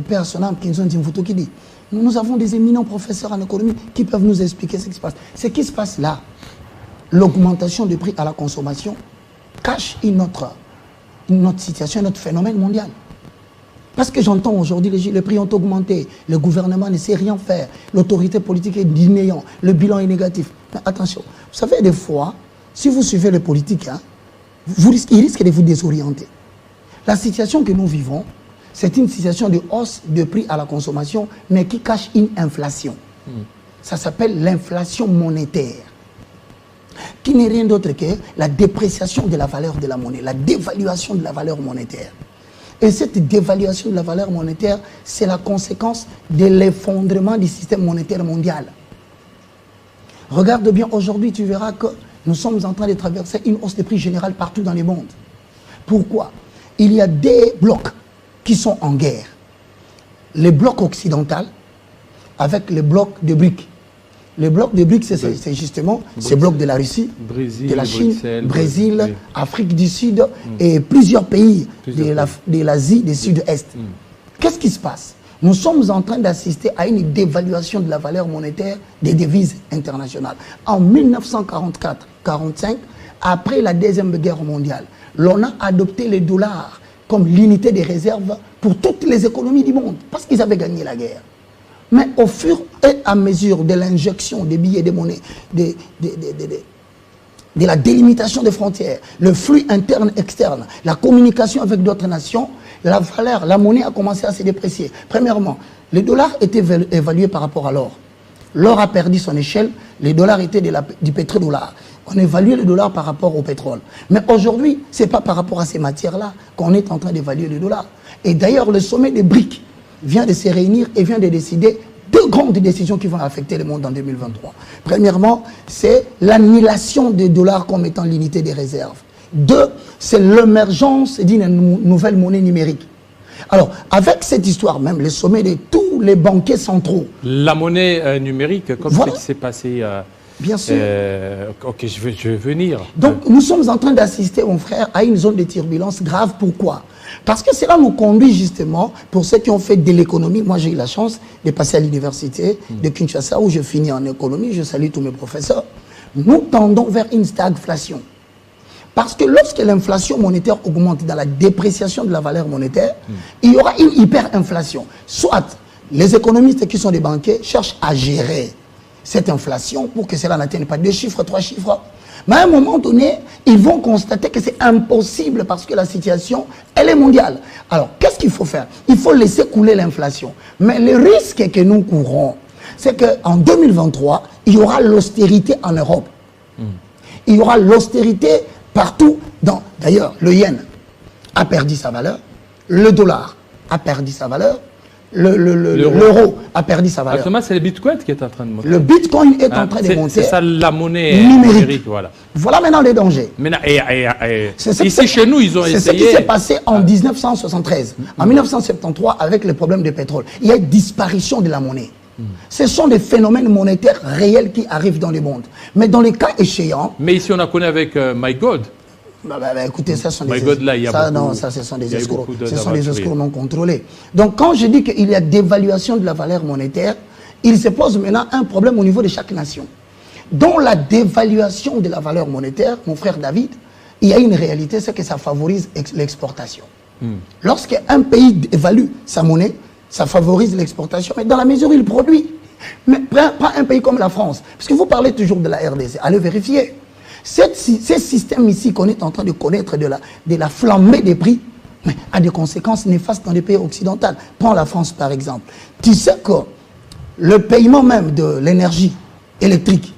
Speaker 1: Père Sonam Kinzon Timfuto qui dit nous avons des éminents professeurs en économie qui peuvent nous expliquer ce qui se passe. Ce qui se passe là, l'augmentation des prix à la consommation cache une autre situation, un autre phénomène mondial. Parce que j'entends aujourd'hui, les prix ont augmenté, le gouvernement ne sait rien faire, l'autorité politique est néant, le bilan est négatif. Mais attention, vous savez, des fois, si vous suivez les politiques, il risque de vous désorienter. La situation que nous vivons, c'est une situation de hausse de prix à la consommation, mais qui cache une inflation. Ça s'appelle l'inflation monétaire, qui n'est rien d'autre que la dépréciation de la valeur de la monnaie, la dévaluation de la valeur monétaire. Et cette dévaluation de la valeur monétaire, c'est la conséquence de l'effondrement du système monétaire mondial. Regarde bien, aujourd'hui, tu verras que nous sommes en train de traverser une hausse de prix générale partout dans le monde. Pourquoi? Il y a des blocs qui sont en guerre. Les blocs occidentaux avec les blocs de BRICS. Les blocs de BRICS, c'est justement ces blocs de la Russie, de la Chine, Brésil, Afrique du Sud et plusieurs pays de l'Asie du Sud-Est. Qu'est-ce qui se passe? Nous sommes en train d'assister à une dévaluation de la valeur monétaire des devises internationales. En 1944-45, après la Deuxième Guerre mondiale, l'on a adopté le dollar comme l'unité de réserve pour toutes les économies du monde, parce qu'ils avaient gagné la guerre. Mais au fur et à mesure de l'injection des billets de monnaie, de la délimitation des frontières, le flux interne-externe, la communication avec d'autres nations, la valeur, la monnaie a commencé à se déprécier. Premièrement, le dollar était évalué par rapport à l'or. L'or a perdu son échelle, le dollar était du pétrodollar. On évalue le dollar par rapport au pétrole. Mais aujourd'hui, ce n'est pas par rapport à ces matières-là qu'on est en train d'évaluer le dollar. Et d'ailleurs, le sommet des BRICS vient de se réunir et vient de décider deux grandes décisions qui vont affecter le monde en 2023. Premièrement, c'est l'annulation des dollars comme étant l'unité des réserves. Deux, c'est l'émergence d'une nouvelle monnaie numérique. Alors, avec cette histoire même, le sommet de tous les banquiers centraux.
Speaker 2: La monnaie numérique, comme
Speaker 1: voilà.
Speaker 2: ce qui s'est passé...
Speaker 1: Bien sûr.
Speaker 2: Ok, je vais venir.
Speaker 1: Donc, nous sommes en train d'assister, mon frère, à une zone de turbulence grave. Pourquoi? Parce que cela nous conduit justement, pour ceux qui ont fait de l'économie, moi j'ai eu la chance de passer à l'université de Kinshasa, où je finis en économie, je salue tous mes professeurs. Nous tendons vers une stagflation. Parce que lorsque l'inflation monétaire augmente dans la dépréciation de la valeur monétaire, il y aura une hyperinflation. Soit les économistes qui sont des banquiers cherchent à gérer cette inflation pour que cela n'atteigne pas 2 chiffres, 3 chiffres. Mais à un moment donné, ils vont constater que c'est impossible parce que la situation, elle est mondiale. Alors, qu'est-ce qu'il faut faire? Il faut laisser couler l'inflation. Mais le risque que nous courons, c'est qu'en 2023, il y aura l'austérité en Europe. Il y aura l'austérité partout. D'ailleurs, le yen a perdu sa valeur, le dollar a perdu sa valeur, l'euro a perdu sa valeur.
Speaker 2: Actuellement, c'est le Bitcoin qui est en train de monter.
Speaker 1: Le Bitcoin est en train de monter.
Speaker 2: C'est ça la monnaie
Speaker 1: numérique.
Speaker 2: Voilà.
Speaker 1: Voilà maintenant les dangers.
Speaker 2: Maintenant, ici, chez nous, ils ont essayé...
Speaker 1: C'est ce qui s'est passé en 1973. En 1973, avec le problème du pétrole, il y a une disparition de la monnaie. Ce sont des phénomènes monétaires réels qui arrivent dans le monde. Mais dans les cas échéants...
Speaker 2: Mais ici, on a connu avec MyGold.
Speaker 1: Écoutez, ça sont des ce sont des escrocs. Ce sont des escrocs non contrôlés. Donc, quand je dis qu'il y a dévaluation de la valeur monétaire, il se pose maintenant un problème au niveau de chaque nation. Dans la dévaluation de la valeur monétaire, mon frère David, il y a une réalité, c'est que ça favorise l'exportation. Lorsqu'un pays évalue sa monnaie, ça favorise l'exportation, mais dans la mesure où il produit. Mais pas un pays comme la France. Parce que vous parlez toujours de la RDC. Allez vérifier. Ce système ici qu'on est en train de connaître de la flambée des prix, mais a des conséquences néfastes dans les pays occidentaux. Prends la France par exemple. Tu sais que le paiement même de l'énergie électrique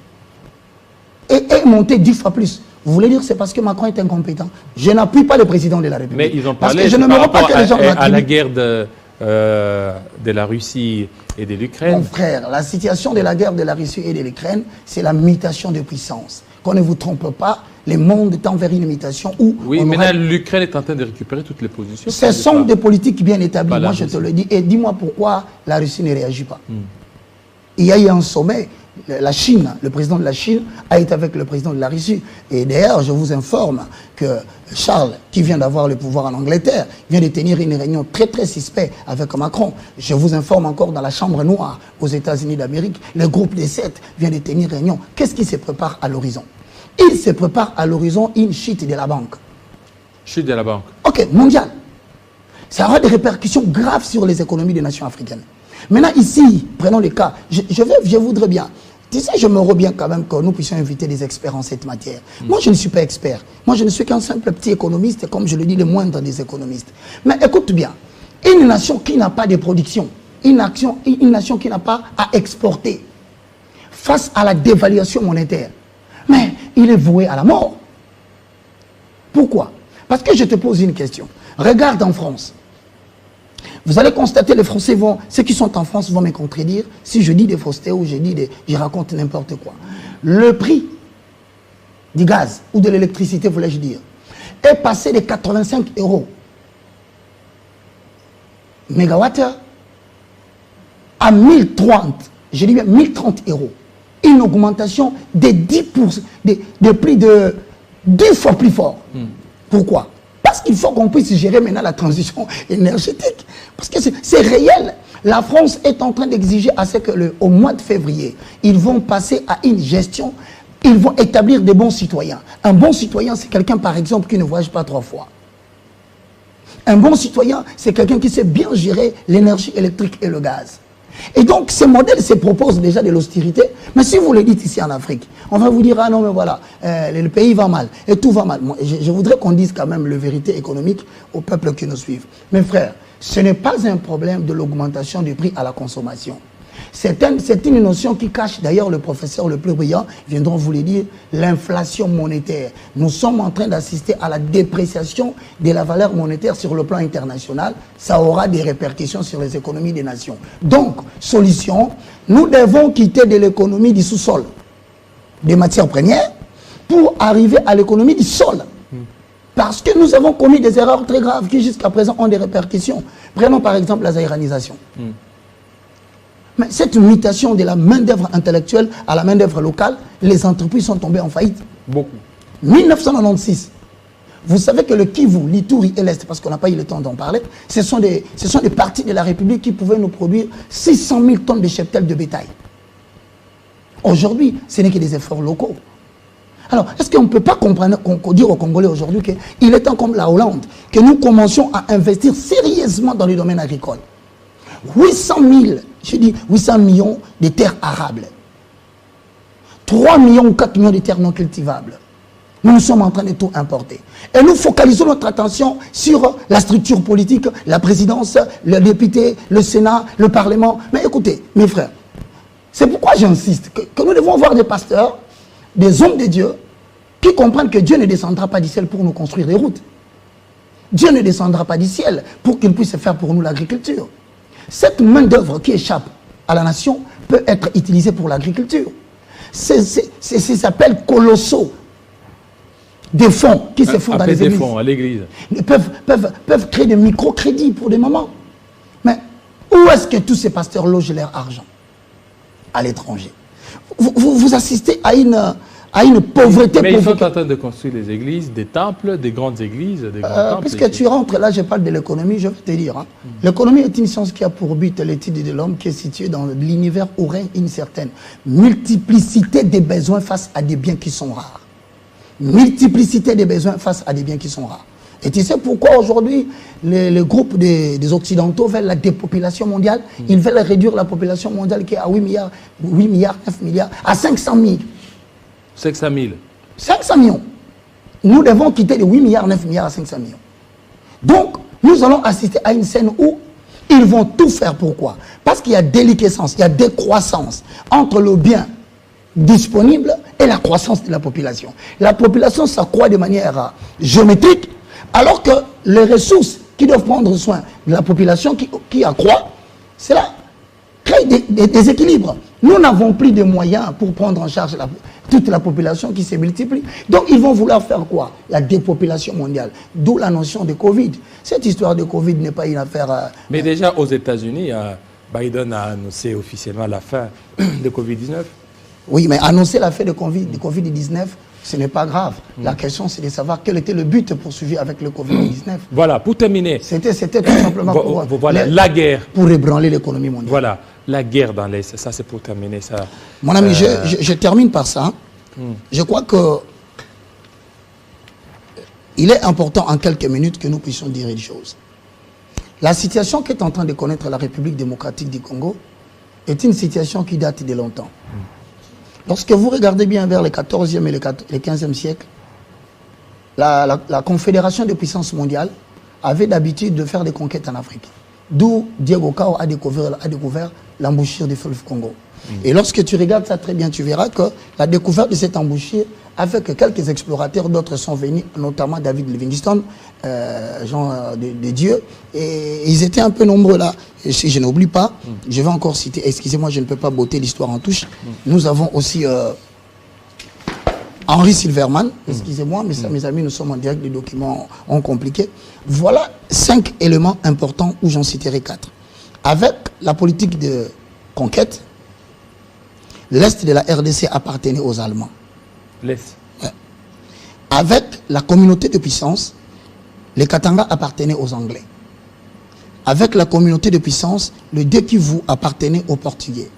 Speaker 1: est monté 10 fois plus. Vous voulez dire que c'est parce que Macron est incompétent? Je n'appuie pas le président de la République.
Speaker 2: Mais ils ont parlé
Speaker 1: parce que je ne me rends pas que les gens
Speaker 2: à la guerre de la Russie et de l'Ukraine.
Speaker 1: Mon frère, la situation de la guerre de la Russie et de l'Ukraine, c'est la mutation de puissance. Qu'on ne vous trompe pas, le monde tend vers une mutation où...
Speaker 2: Oui, maintenant l'Ukraine est en train de récupérer toutes les positions.
Speaker 1: Ce sont des politiques bien établies, moi je te le dis. Et dis-moi pourquoi la Russie ne réagit pas. Il y a eu un sommet, la Chine, le président de la Chine a été avec le président de la Russie. Et d'ailleurs, je vous informe que Charles, qui vient d'avoir le pouvoir en Angleterre, vient de tenir une réunion très très suspecte avec Macron. Je vous informe encore dans la Chambre Noire aux États-Unis d'Amérique, le groupe des 7 vient de tenir réunion. Qu'est-ce qui se prépare à l'horizon? Il se prépare à l'horizon une chute de la banque.
Speaker 2: Chute de la banque.
Speaker 1: Ok, mondiale. Ça aura des répercussions graves sur les économies des nations africaines. Maintenant, ici, prenons le cas. Je voudrais bien. Tu sais, j'aimerais bien quand même que nous puissions inviter des experts en cette matière. Moi, je ne suis pas expert. Moi, je ne suis qu'un simple petit économiste, comme je le dis, le moindre des économistes. Mais écoute bien, une nation qui n'a pas de production, une nation qui n'a pas à exporter, face à la dévaluation monétaire, mais il est voué à la mort. Pourquoi? Parce que je te pose une question. Regarde en France. Vous allez constater, les Français vont, ceux qui sont en France vont me contredire si je dis des faussetés ou je raconte n'importe quoi. Le prix du gaz ou de l'électricité, voulais-je dire, est passé de 85 € mégawattheure à 1030, je dis bien 1030 €. Une augmentation de 10%, de prix de 10 fois plus fort. Pourquoi? Parce qu'il faut qu'on puisse gérer maintenant la transition énergétique. Parce que c'est réel. La France est en train d'exiger à ce qu'au mois de février, ils vont passer à une gestion, ils vont établir des bons citoyens. Un bon citoyen, c'est quelqu'un, par exemple, qui ne voyage pas 3 fois. Un bon citoyen, c'est quelqu'un qui sait bien gérer l'énergie électrique et le gaz. Et donc, ces modèles se proposent déjà de l'austérité. Mais si vous le dites ici en Afrique, on va vous dire, ah non, mais voilà, le pays va mal, et tout va mal. Moi, je voudrais qu'on dise quand même la vérité économique aux peuples qui nous suivent. Mes frères, ce n'est pas un problème de l'augmentation du prix à la consommation. C'est une notion qui cache, d'ailleurs le professeur le plus brillant viendront vous le dire, l'inflation monétaire. Nous sommes en train d'assister à la dépréciation de la valeur monétaire sur le plan international. Ça aura des répercussions sur les économies des nations. Donc, solution, nous devons quitter de l'économie du sous-sol, des matières premières, pour arriver à l'économie du sol. Parce que nous avons commis des erreurs très graves qui jusqu'à présent ont des répercussions. Prenons par exemple la zaïranisation. Mais cette mutation de la main-d'œuvre intellectuelle à la main-d'œuvre locale, les entreprises sont tombées en faillite.
Speaker 2: Beaucoup.
Speaker 1: 1996. Vous savez que le Kivu, l'Ituri et l'Est, parce qu'on n'a pas eu le temps d'en parler, ce sont des parties de la République qui pouvaient nous produire 600 000 tonnes de cheptel de bétail. Aujourd'hui, ce n'est que des efforts locaux. Alors, est-ce qu'on ne peut pas dire aux Congolais aujourd'hui qu'il est temps comme la Hollande, que nous commencions à investir sérieusement dans le domaine agricole? 800 000, je dis 800 millions de terres arables. 3 millions ou 4 millions de terres non cultivables. Nous sommes en train de tout importer. Et nous focalisons notre attention sur la structure politique, la présidence, le député, le Sénat, le Parlement. Mais écoutez, mes frères, c'est pourquoi j'insiste que nous devons avoir des pasteurs, des hommes de Dieu, qui comprennent que Dieu ne descendra pas du ciel pour nous construire des routes. Dieu ne descendra pas du ciel pour qu'il puisse faire pour nous l'agriculture. Cette main-d'œuvre qui échappe à la nation peut être utilisée pour l'agriculture. Ça s'appelle colossaux. Des fonds qui se font dans les églises.
Speaker 2: Des fonds à l'église.
Speaker 1: Peuvent créer des microcrédits pour des mamans. Mais où est-ce que tous ces pasteurs logent leur argent? À l'étranger. Vous assistez à une pauvreté.
Speaker 2: Mais ils sont en train de construire des églises, des temples, des grandes églises, des grands temples.
Speaker 1: Puisque tu rentres là, je parle de l'économie, je vais te dire. Hein. L'économie est une science qui a pour but l'étude de l'homme qui est située dans l'univers où règne une certaine multiplicité des besoins face à des biens qui sont rares. Multiplicité des besoins face à des biens qui sont rares. Et tu sais pourquoi aujourd'hui les groupes des Occidentaux veulent la dépopulation mondiale? Ils veulent réduire la population mondiale qui est à 8 milliards, 9 milliards, à 500 000.
Speaker 2: 500 000.
Speaker 1: 500 millions. Nous devons quitter les 8 milliards, 9 milliards à 500 millions. Donc, nous allons assister à une scène où ils vont tout faire. Pourquoi? Parce qu'il y a déliquescence, il y a décroissance entre le bien disponible et la croissance de la population. La population s'accroît de manière géométrique, alors que les ressources qui doivent prendre soin de la population qui accroît, cela crée des déséquilibres. Nous n'avons plus de moyens pour prendre en charge toute la population qui se multiplie. Donc ils vont vouloir faire quoi? La dépopulation mondiale. D'où la notion de Covid. Cette histoire de Covid n'est pas une affaire...
Speaker 2: Mais déjà aux États-Unis, Biden a annoncé officiellement la fin de Covid-19.
Speaker 1: Oui, mais annoncer la fin de Covid-19, ce n'est pas grave. La question, c'est de savoir quel était le but poursuivi avec le Covid-19.
Speaker 2: Voilà, pour terminer.
Speaker 1: C'était tout simplement pour...
Speaker 2: Voilà, la guerre.
Speaker 1: Pour ébranler l'économie mondiale.
Speaker 2: Voilà, la guerre dans l'Est. Ça, c'est pour terminer ça.
Speaker 1: Mon ami, je termine par ça. Je crois que il est important en quelques minutes que nous puissions dire une chose. La situation qu'est en train de connaître la République démocratique du Congo est une situation qui date de longtemps. Lorsque vous regardez bien vers le 14e et le 15e siècle, la Confédération des puissances mondiales avait l'habitude de faire des conquêtes en Afrique. D'où Diego Cao a découvert l'embouchure du fleuve Congo. Et lorsque tu regardes ça très bien, tu verras que la découverte de cette embouchure, avec quelques explorateurs, d'autres sont venus, notamment David Livingstone, Jean de Dieu, et ils étaient un peu nombreux là. Et si je n'oublie pas, je vais encore citer, excusez-moi, je ne peux pas botter l'histoire en touche. Nous avons aussi Henri Silverman, excusez-moi, mais ça, mes amis, nous sommes en direct, les documents ont compliqué. Voilà 5 éléments importants où j'en citerai 4. Avec la politique de conquête, l'Est de la RDC appartenait aux Allemands.
Speaker 2: L'Est.
Speaker 1: Ouais. Avec la communauté de puissance, les Katanga appartenaient aux Anglais. Avec la communauté de puissance, le Kivu appartenait aux Portugais.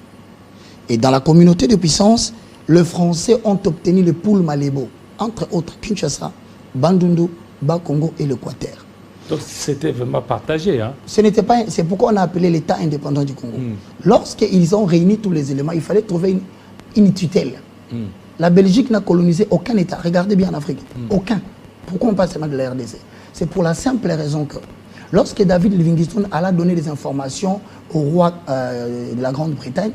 Speaker 1: Et dans la communauté de puissance, les Français ont obtenu le Poul Malébo, entre autres Kinshasa, Bandundu, Bas-Congo et l'Équateur.
Speaker 2: Donc c'était vraiment partagé. Hein?
Speaker 1: C'est pourquoi on a appelé l'État indépendant du Congo. Lorsqu'ils ont réuni tous les éléments, il fallait trouver une tutelle. La Belgique n'a colonisé aucun État. Regardez bien en Afrique. Aucun. Pourquoi on parle seulement de la RDC? C'est pour la simple raison que lorsque David Livingstone alla donner des informations au roi de la Grande-Bretagne,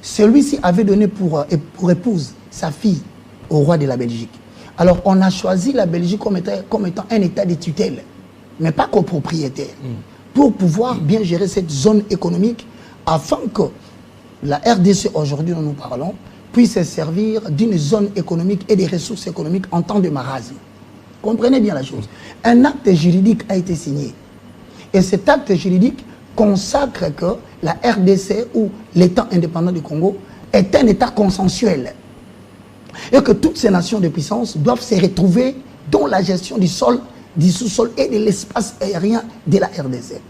Speaker 1: celui-ci avait donné pour épouse sa fille au roi de la Belgique. Alors on a choisi la Belgique comme étant un État de tutelle, mais pas copropriétaire, pour pouvoir bien gérer cette zone économique afin que la RDC aujourd'hui dont nous parlons puisse servir d'une zone économique et des ressources économiques en temps de marasme. Comprenez bien la chose. Un acte juridique a été signé. Et cet acte juridique consacre que la RDC ou l'État indépendant du Congo est un État consensuel. Et que toutes ces nations de puissance doivent se retrouver dans la gestion du sol, du sous-sol et de l'espace aérien de la RDC.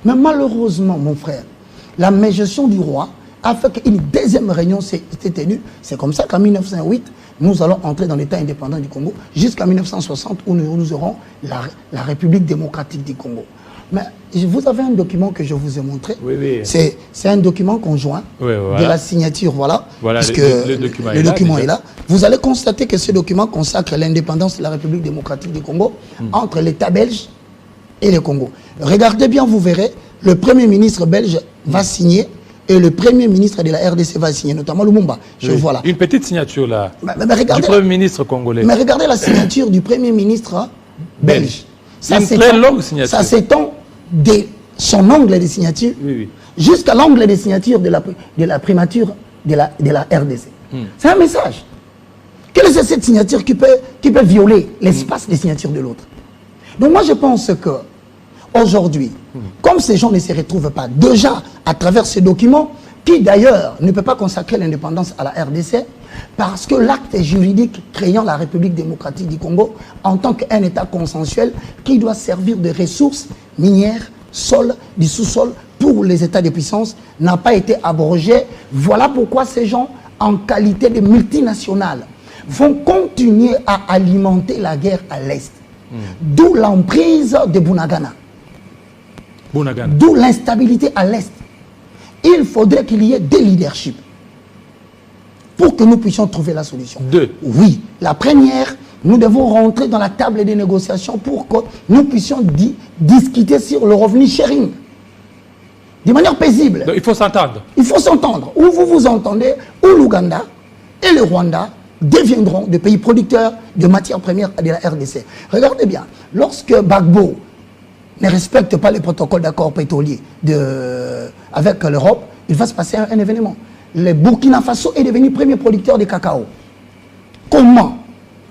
Speaker 1: Mais malheureusement, mon frère, la mégestion du roi a fait qu'une deuxième réunion s'est tenue. C'est comme ça qu'en 1908, nous allons entrer dans l'État indépendant du Congo jusqu'en 1960 où nous aurons la République démocratique du Congo. Mais vous avez un document que je vous ai montré.
Speaker 2: Oui, oui.
Speaker 1: C'est un document conjoint de la signature, voilà.
Speaker 2: Voilà,
Speaker 1: le document est là. Vous allez constater que ce document consacre l'indépendance de la République démocratique du Congo entre l'État belge et le Congo. Regardez bien, vous verrez, le Premier ministre belge va signer et le Premier ministre de la RDC va signer, notamment Lumumba. Je vois là.
Speaker 2: Une petite signature là,
Speaker 1: mais regardez,
Speaker 2: du Premier ministre congolais.
Speaker 1: Mais regardez la signature du Premier ministre belge.
Speaker 2: C'est une très longue signature.
Speaker 1: Ça s'étend de son angle de signature jusqu'à l'angle de signature de la primature de la RDC. C'est un message. Quelle est cette signature qui peut violer l'espace de signature de l'autre? Donc moi je pense que aujourd'hui, comme ces gens ne se retrouvent pas déjà à travers ces documents, qui d'ailleurs ne peut pas consacrer l'indépendance à la RDC, parce que l'acte juridique créant la République démocratique du Congo en tant qu'un État consensuel qui doit servir de ressources minières, sol, du sous-sol pour les États de puissance n'a pas été abrogé. Voilà pourquoi ces gens, en qualité de multinationales, vont continuer à alimenter la guerre à l'Est. D'où l'emprise de Bunagana. D'où l'instabilité à l'Est. Il faudrait qu'il y ait des leaderships pour que nous puissions trouver la solution. Oui. La première, nous devons rentrer dans la table des négociations pour que nous puissions discuter sur le revenu sharing. De manière paisible.
Speaker 2: Donc, il faut s'entendre.
Speaker 1: Il faut s'entendre. Où vous vous entendez, où l'Ouganda et le Rwanda deviendront des pays producteurs de matières premières de la RDC. Regardez bien, lorsque Gbagbo ne respecte pas les protocoles d'accord pétrolier avec l'Europe, il va se passer un événement. Le Burkina Faso est devenu premier producteur de cacao. Comment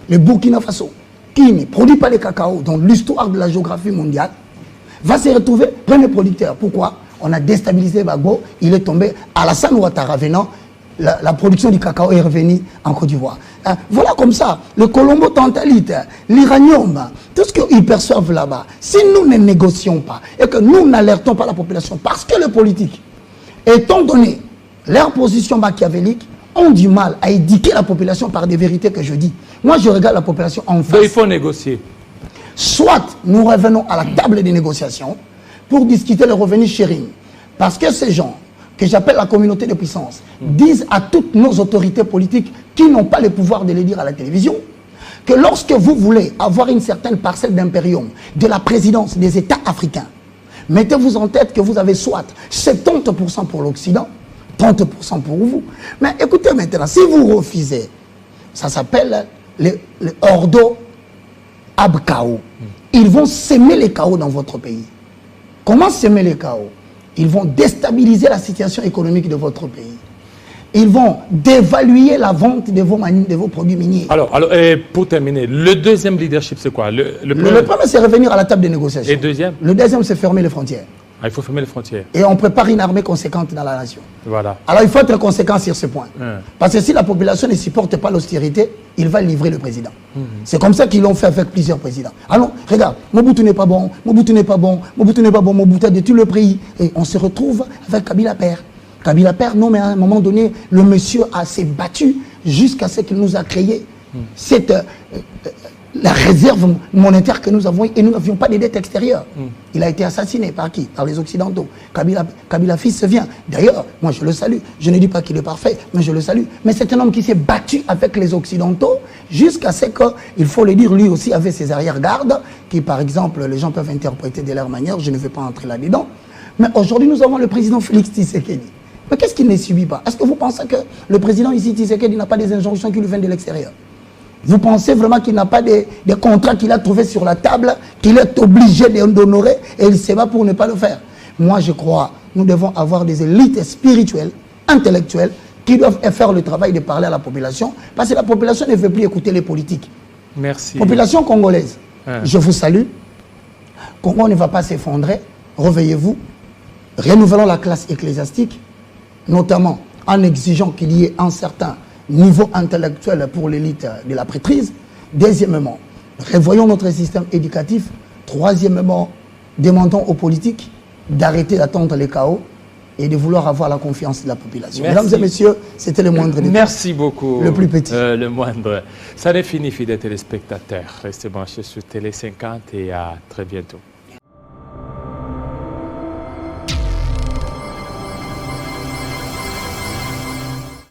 Speaker 1: le Burkina Faso, qui ne produit pas de cacao dans l'histoire de la géographie mondiale, va se retrouver premier producteur? Pourquoi? On a déstabilisé Gbagbo, il est tombé. Alassane Ouattara venant, la production du cacao est revenue en Côte d'Ivoire. Voilà comme ça, le colombo-tantalite, l'iranium, tout ce qu'ils perçoivent là-bas. Si nous ne négocions pas et que nous n'alertons pas la population, parce que les politiques, étant donné leur position machiavélique, ont du mal à éduquer la population par des vérités que je dis. Moi, je regarde la population en face.
Speaker 2: Donc, il faut négocier.
Speaker 1: Soit nous revenons à la table des négociations pour discuter le revenu sharing. Parce que ces gens, que j'appelle la communauté de puissance, disent à toutes nos autorités politiques qui n'ont pas le pouvoir de le dire à la télévision, que lorsque vous voulez avoir une certaine parcelle d'impérium de la présidence des États africains, mettez-vous en tête que vous avez soit 70% pour l'Occident, 30% pour vous. Mais écoutez maintenant, si vous refusez, ça s'appelle le Ordo Abkao. Ils vont semer les chaos dans votre pays. Comment semer les chaos? Ils vont déstabiliser la situation économique de votre pays. Ils vont dévaluer la vente de vos produits miniers.
Speaker 2: Alors pour terminer, le deuxième leadership, c'est quoi? Le
Speaker 1: premier, c'est revenir à la table des négociations.
Speaker 2: Et deuxième?
Speaker 1: Le deuxième, c'est fermer les frontières.
Speaker 2: Ah, il faut fermer les frontières.
Speaker 1: Et on prépare une armée conséquente dans la nation.
Speaker 2: Voilà.
Speaker 1: Alors il faut être conséquent sur ce point. Parce que si la population ne supporte pas l'austérité, il va livrer le président. C'est comme ça qu'ils l'ont fait avec plusieurs présidents. Alors, regarde, Mobutu n'est pas bon, Mobutu n'est pas bon, Mobutu n'est pas bon, Mobutu a détruit le pays. Et on se retrouve avec Kabila Père. Kabila Père, non, mais à un moment donné, le monsieur s'est battu jusqu'à ce qu'il nous a créé cette... la réserve monétaire que nous avons et nous n'avions pas de dette extérieure. Il a été assassiné par qui? Par les Occidentaux. Kabila fils vient. D'ailleurs, moi je le salue. Je ne dis pas qu'il est parfait, mais je le salue. Mais c'est un homme qui s'est battu avec les Occidentaux jusqu'à ce que, il faut le dire, lui aussi avait ses arrière-gardes qui, par exemple, les gens peuvent interpréter de leur manière. Je ne vais pas entrer là-dedans. Mais aujourd'hui, nous avons le président Félix Tshisekedi. Mais qu'est-ce qu'il ne subit pas? Est-ce que vous pensez que le président ici, Tshisekedi, n'a pas des injonctions qui lui viennent de l'extérieur? Vous pensez vraiment qu'il n'a pas des contrats qu'il a trouvés sur la table, qu'il est obligé d'honorer et il se bat pour ne pas le faire? Moi, je crois nous devons avoir des élites spirituelles, intellectuelles, qui doivent faire le travail de parler à la population, parce que la population ne veut plus écouter les politiques.
Speaker 2: Merci.
Speaker 1: Population congolaise, Je vous salue. Congo ne va pas s'effondrer. Réveillez-vous. Renouvelons la classe ecclésiastique, notamment en exigeant qu'il y ait un certain niveau intellectuel pour l'élite de la prêtrise. Deuxièmement, revoyons notre système éducatif. Troisièmement, demandons aux politiques d'arrêter d'attendre les chaos et de vouloir avoir la confiance de la population.
Speaker 2: Merci.
Speaker 1: Mesdames et messieurs, c'était le moindre des
Speaker 2: Merci beaucoup.
Speaker 1: Le plus petit.
Speaker 2: Le moindre. Ça n'est fini, fidèles téléspectateurs. Restez branchés sur Télé 50 et à très bientôt.